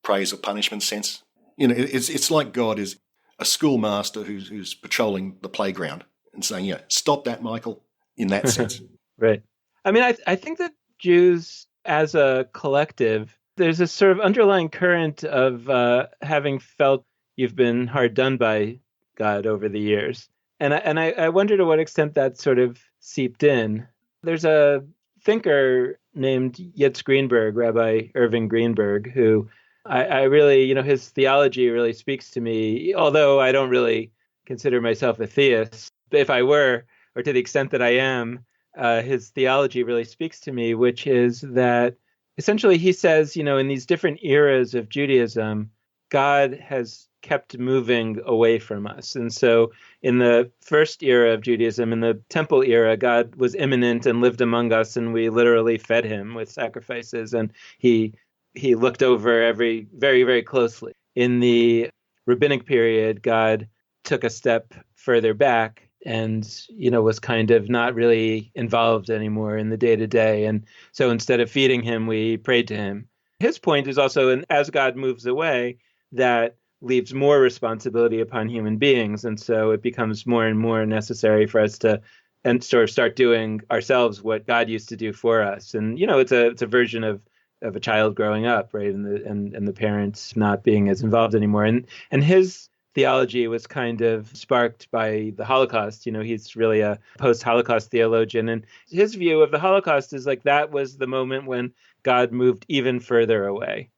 praise or punishment sense. It's like God is a schoolmaster who's patrolling the playground and saying, stop that, Michael, in that sense. Right. I mean, I think that Jews as a collective, there's a sort of underlying current of having felt you've been hard done by God over the years. And I wonder to what extent that sort of seeped in. There's a thinker named Yitz Greenberg, Rabbi Irving Greenberg, who I really, his theology really speaks to me, although I don't really consider myself a theist. If I were, or to the extent that I am, his theology really speaks to me, which is that essentially he says, in these different eras of Judaism, God has kept moving away from us. And so in the first era of Judaism, in the temple era, God was immanent and lived among us, and we literally fed him with sacrifices, and he looked over very, very closely. In the rabbinic period, God took a step further back and, was kind of not really involved anymore in the day-to-day. And so instead of feeding him, we prayed to him. His point is also, and as God moves away, that leaves more responsibility upon human beings. And so it becomes more and more necessary for us to and sort of start doing ourselves what God used to do for us. And, it's a version of a child growing up, right? And the parents not being as involved anymore. And his theology was kind of sparked by the Holocaust. He's really a post-Holocaust theologian. And his view of the Holocaust is like that was the moment when God moved even further away,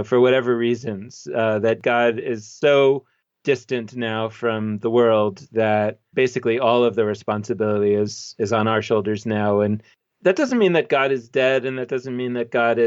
for whatever reasons, that God is so distant now from the world that basically all of the responsibility is on our shoulders now. And that doesn't mean that God is dead, and that doesn't mean that God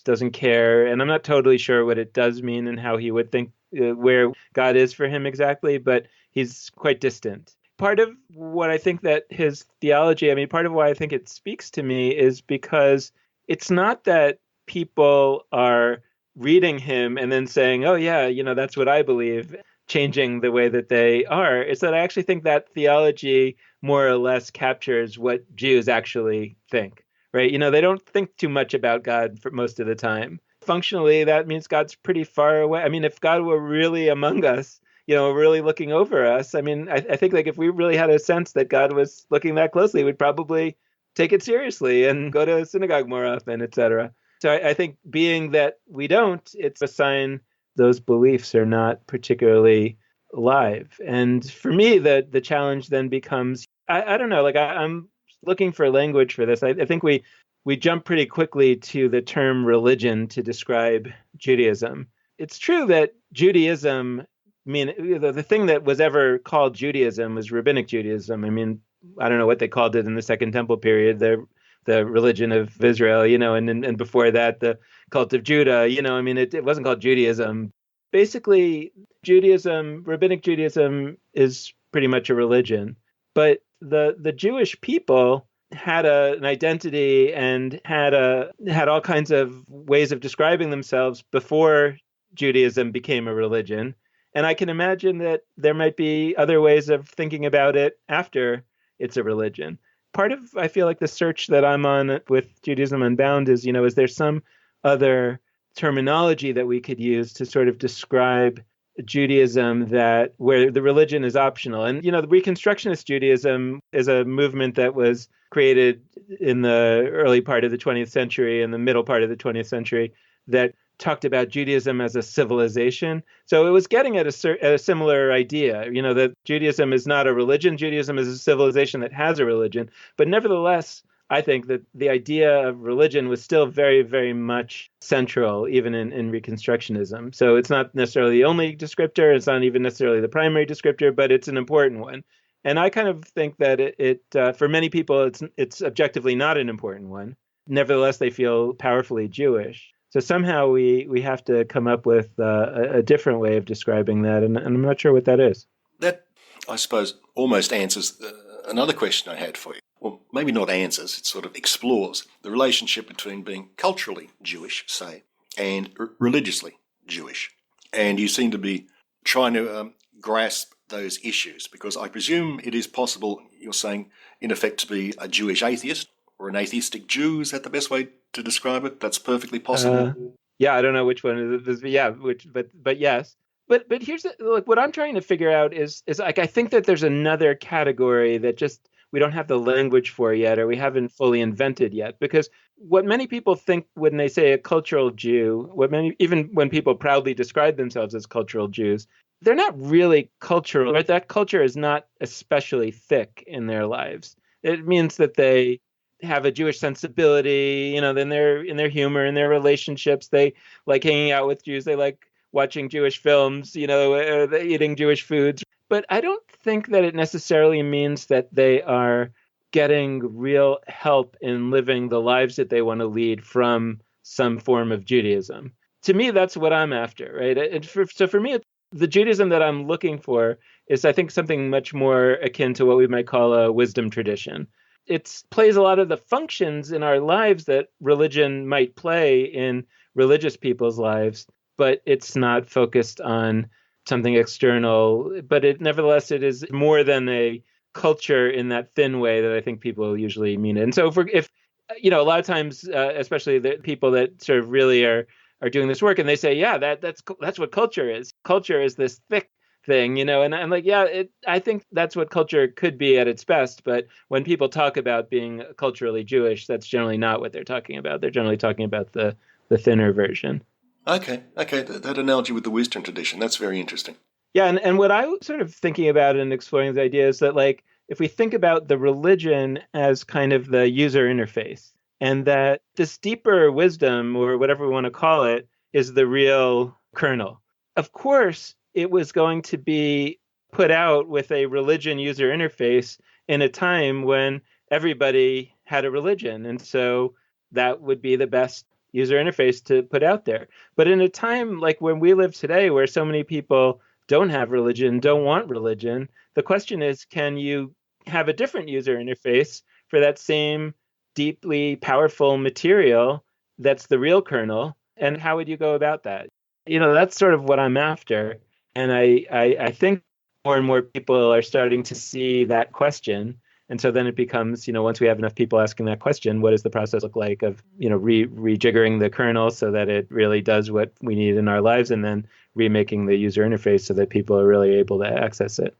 doesn't care. And I'm not totally sure what it does mean and how he would think where God is for him exactly, but he's quite distant. Part of what I think that his theology, part of why I think it speaks to me is because it's not that people are reading him and then saying, oh yeah, that's what I believe, changing the way that they are. It's that I actually think that theology more or less captures what Jews actually think, right? They don't think too much about God for most of the time. Functionally, that means God's pretty far away. If God were really among us, really looking over us, I think like if we really had a sense that God was looking that closely, we'd probably take it seriously and go to synagogue more often, etc. So I think being that we don't, it's a sign those beliefs are not particularly alive. And for me, the challenge then becomes, I don't know, like I'm looking for language for this. I think we jump pretty quickly to the term religion to describe Judaism. It's true that Judaism, I mean, the thing that was ever called Judaism was rabbinic Judaism. I mean, I don't know what they called it in the Second Temple period, the religion of Israel, and before that, the cult of Judah, I mean, it wasn't called Judaism. Basically, rabbinic Judaism is pretty much a religion, but the Jewish people had an identity and had all kinds of ways of describing themselves before Judaism became a religion. And I can imagine that there might be other ways of thinking about it after it's a religion. Part of, I feel like, the search that I'm on with Judaism Unbound is, is there some other terminology that we could use to sort of describe Judaism where the religion is optional? And, the Reconstructionist Judaism is a movement that was created in the early part of the 20th century and the middle part of the 20th century that talked about Judaism as a civilization. So it was getting at a similar idea, that Judaism is not a religion. Judaism is a civilization that has a religion. But nevertheless, I think that the idea of religion was still very, very much central, even in Reconstructionism. So it's not necessarily the only descriptor. It's not even necessarily the primary descriptor, but it's an important one. And I kind of think that it for many people, it's objectively not an important one. Nevertheless, they feel powerfully Jewish. So somehow we have to come up with a different way of describing that, and I'm not sure what that is. That, I suppose, almost answers another question I had for you. Well, maybe not answers, it sort of explores the relationship between being culturally Jewish, say, and religiously Jewish. And you seem to be trying to grasp those issues, because I presume it is possible, you're saying, in effect, to be a Jewish atheist or an atheistic Jew. Is that the best way to describe it? That's perfectly possible. Yeah, I don't know which one it is. Yeah, but yes. But here's what I'm trying to figure out is like, I think that there's another category that just we don't have the language for yet, or we haven't fully invented yet. Because what many people think when they say a cultural Jew, even when people proudly describe themselves as cultural Jews, they're not really cultural, right? That culture is not especially thick in their lives. It means that they have a Jewish sensibility, then they're in their humor, in their relationships. They like hanging out with Jews. They like watching Jewish films, eating Jewish foods. But I don't think that it necessarily means that they are getting real help in living the lives that they want to lead from some form of Judaism. To me, that's what I'm after, right? So for me, the Judaism that I'm looking for is, I think, something much more akin to what we might call a wisdom tradition. It plays a lot of the functions in our lives that religion might play in religious people's lives, but it's not focused on something external. But nevertheless, it is more than a culture in that thin way that I think people usually mean it. And so if a lot of times, especially the people that sort of really are doing this work, and they say, yeah, that's what culture is. Culture is this thick thing, and I'm like, yeah, I think that's what culture could be at its best. But when people talk about being culturally Jewish, that's generally not what they're talking about. They're generally talking about the thinner version. Okay. That analogy with the wisdom tradition, that's very interesting. Yeah, and what I was sort of thinking about in exploring the idea is that, like, if we think about the religion as kind of the user interface, and that this deeper wisdom, or whatever we want to call it, is the real kernel. Of course, it was going to be put out with a religion user interface in a time when everybody had a religion. And so that would be the best user interface to put out there. But in a time like when we live today, where so many people don't have religion, don't want religion, the question is, can you have a different user interface for that same deeply powerful material that's the real kernel? And how would you go about that? That's sort of what I'm after. And I think more and more people are starting to see that question. And so then it becomes, once we have enough people asking that question, what does the process look like of, rejiggering the kernel so that it really does what we need in our lives, and then remaking the user interface so that people are really able to access it.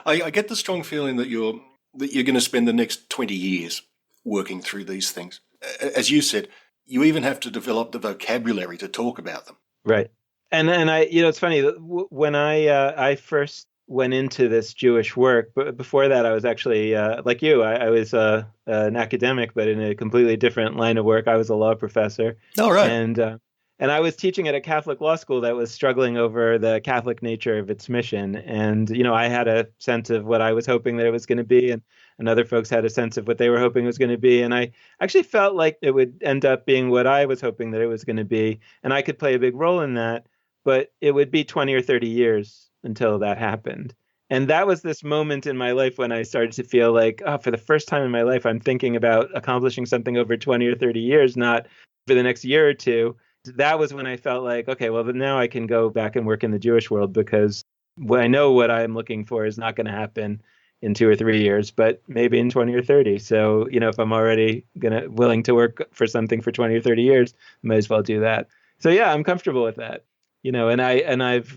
I get the strong feeling that you're going to spend the next 20 years working through these things. As you said, you even have to develop the vocabulary to talk about them. Right. And I, it's funny, when I first went into this Jewish work, but before that, I was actually, like you, I was an academic, but in a completely different line of work. I was a law professor. Oh, right. And And I was teaching at a Catholic law school that was struggling over the Catholic nature of its mission. And, I had a sense of what I was hoping that it was going to be, and other folks had a sense of what they were hoping it was going to be. And I actually felt like it would end up being what I was hoping that it was going to be. And I could play a big role in that, but it would be 20 or 30 years until that happened. And that was this moment in my life when I started to feel like, oh, for the first time in my life, I'm thinking about accomplishing something over 20 or 30 years, not for the next year or two. That was when I felt like, okay, well, then now I can go back and work in the Jewish world, because I know what I'm looking for is not going to happen in 2 or 3 years, but maybe in 20 or 30. So, if I'm already willing to work for something for 20 or 30 years, I might as well do that. So yeah, I'm comfortable with that. I've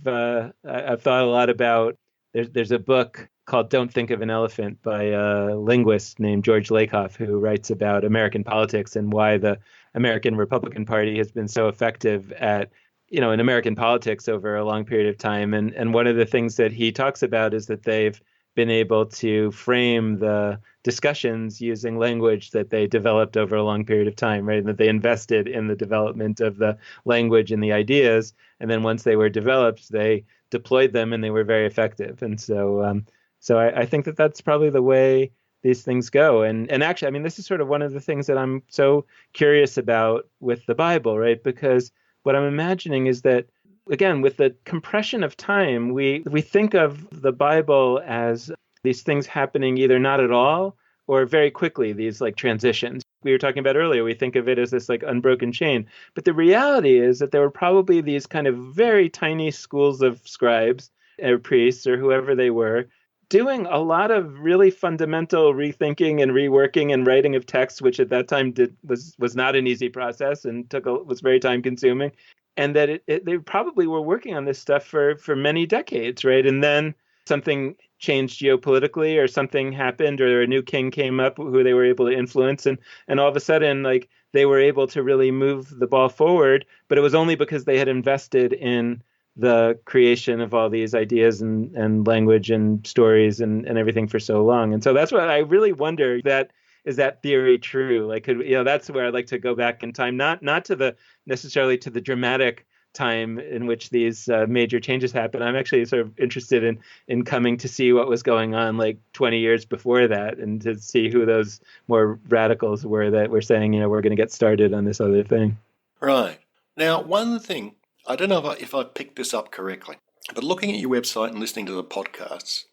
thought a lot about, there's a book called Don't Think of an Elephant by a linguist named George Lakoff, who writes about American politics and why the American Republican Party has been so effective at, in American politics over a long period of time. And one of the things that he talks about is that they've been able to frame the discussions using language that they developed over a long period of time, right? And that they invested in the development of the language and the ideas. And then once they were developed, they deployed them and they were very effective. And so I think that that's probably the way these things go. And actually, I mean, this is sort of one of the things that I'm so curious about with the Bible, right? Because what I'm imagining is that, again, with the compression of time, we think of the Bible as these things happening either not at all or very quickly, these like transitions. We were talking about earlier, we think of it as this like unbroken chain. But the reality is that there were probably these kind of very tiny schools of scribes or priests or whoever they were, doing a lot of really fundamental rethinking and reworking and writing of text, which at that time was not an easy process and was very time consuming. And that they probably were working on this stuff for many decades, right? And then something changed geopolitically, or something happened, or a new king came up who they were able to influence, and all of a sudden, like, they were able to really move the ball forward. But it was only because they had invested in the creation of all these ideas and language and stories and everything for so long. And so that's what I really wonder, that is that theory true? Like, that's where I'd like to go back in time, not to necessarily to the dramatic time in which these major changes happen. I'm actually sort of interested in coming to see what was going on like 20 years before that, and to see who those more radicals were that were saying, we're going to get started on this other thing. Right. Now, one thing, I don't know if I picked this up correctly, but looking at your website and listening to the podcasts,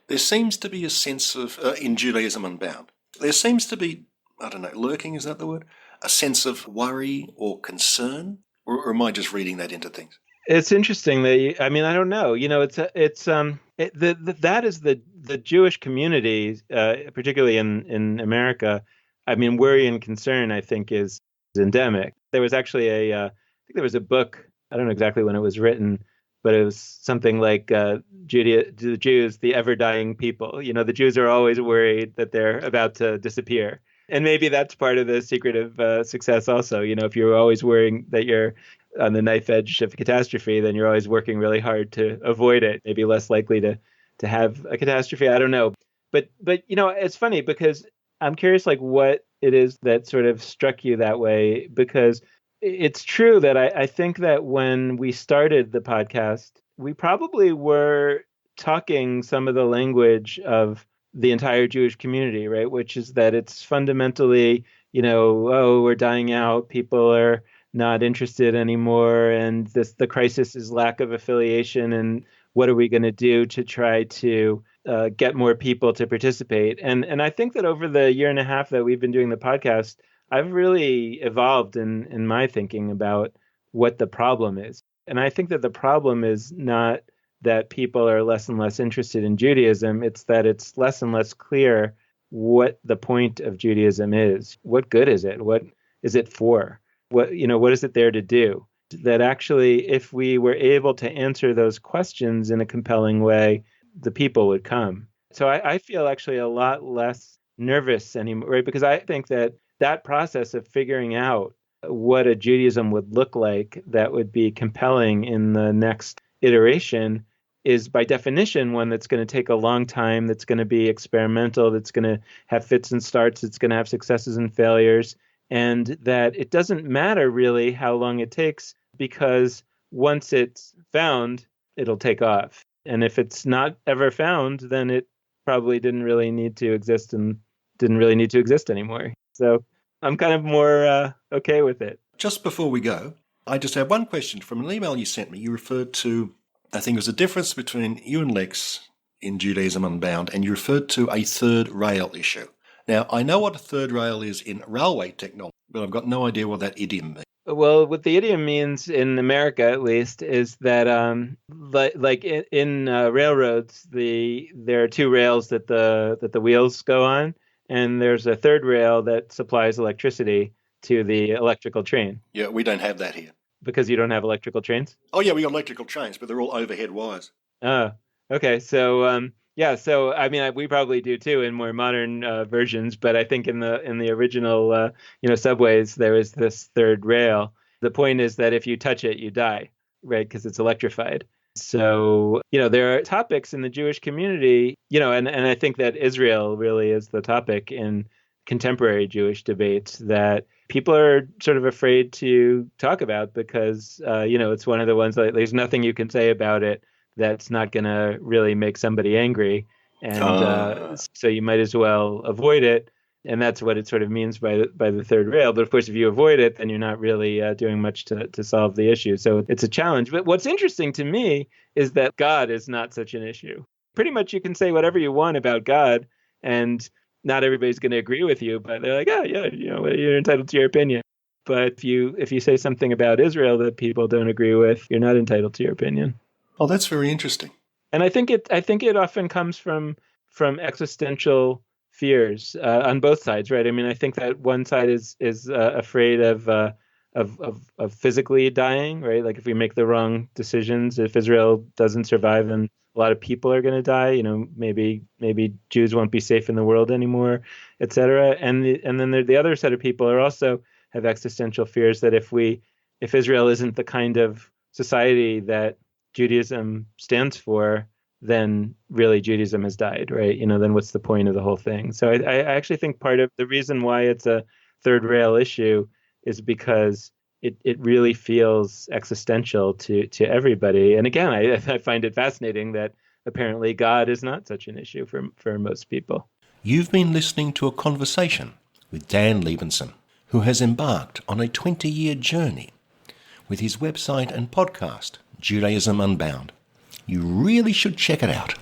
there seems to be a sense of, in Judaism Unbound, there seems to be, I don't know, lurking, is that the word? A sense of worry or concern? Or am I just reading that into things? It's interesting that I don't know. That is the Jewish community, particularly in America. I mean, worry and concern, I think, is endemic. There was actually I think there was a book. I don't know exactly when it was written, but it was something like the Jews, the ever-dying people. The Jews are always worried that they're about to disappear. And maybe that's part of the secret of success also. If you're always worrying that you're on the knife edge of catastrophe, then you're always working really hard to avoid it. Maybe less likely to have a catastrophe. I don't know. But it's funny, because I'm curious, like, what it is that sort of struck you that way, because it's true that I think that when we started the podcast, we probably were talking some of the language of the entire Jewish community, right? Which is that it's fundamentally, we're dying out, people are not interested anymore, and the crisis is lack of affiliation, and what are we going to do to try to get more people to participate? And I think that over the year and a half that we've been doing the podcast, I've really evolved in my thinking about what the problem is. And I think that the problem is not that people are less and less interested in Judaism. It's that it's less and less clear what the point of Judaism is. What good is it? What is it for? What is it there to do? That actually, if we were able to answer those questions in a compelling way, the people would come. So I feel actually a lot less nervous anymore, right? Because I think that process of figuring out what a Judaism would look like that would be compelling in the next iteration is by definition one that's going to take a long time, that's going to be experimental, that's going to have fits and starts, that's going to have successes and failures. and that it doesn't matter really how long it takes, because once it's found, it'll take off. And if it's not ever found, then it probably didn't really need to exist and didn't really need to exist anymore. So I'm kind of more okay with it. Just before we go, I just have one question from an email you sent me. You referred to, I think it was a difference between you and Lex in Judaism Unbound, and you referred to a third rail issue. Now, I know what a third rail is in railway technology, but I've got no idea what that idiom means. Well, what the idiom means in America, at least, is that like in railroads, there are two rails that the wheels go on, and there's a third rail that supplies electricity to the electrical train. Yeah, we don't have that here. Because you don't have electrical trains? Oh, yeah, we got electrical trains, but they're all overhead wires. Oh, okay. So yeah, so I mean, we probably do too in more modern versions, but I think in the original subways there is this third rail. The point is that if you touch it, you die, right? Because it's electrified. So there are topics in the Jewish community, and I think that Israel really is the topic in contemporary Jewish debates that people are sort of afraid to talk about because it's one of the ones that there's nothing you can say about it that's not going to really make somebody angry. And so you might as well avoid it. And that's what it sort of means by the third rail. But of course, if you avoid it, then you're not really doing much to solve the issue. So it's a challenge. But what's interesting to me is that God is not such an issue. Pretty much you can say whatever you want about God, and not everybody's going to agree with you, but they're like, oh, yeah, you're entitled to your opinion. But if you say something about Israel that people don't agree with, you're not entitled to your opinion. Oh, that's very interesting. And I think it often comes from existential fears on both sides, right? I mean, I think that one side is afraid of physically dying, right? Like if we make the wrong decisions, if Israel doesn't survive, then a lot of people are going to die. Maybe Jews won't be safe in the world anymore, et cetera. And then the other set of people are also have existential fears that if Israel isn't the kind of society that Judaism stands for, then really Judaism has died, right? Then what's the point of the whole thing? So I actually think part of the reason why it's a third rail issue is because it really feels existential to everybody. And again, I find it fascinating that apparently God is not such an issue for most people. You've been listening to a conversation with Dan Libenson, who has embarked on a 20-year journey with his website and podcast, Judaism Unbound. You really should check it out.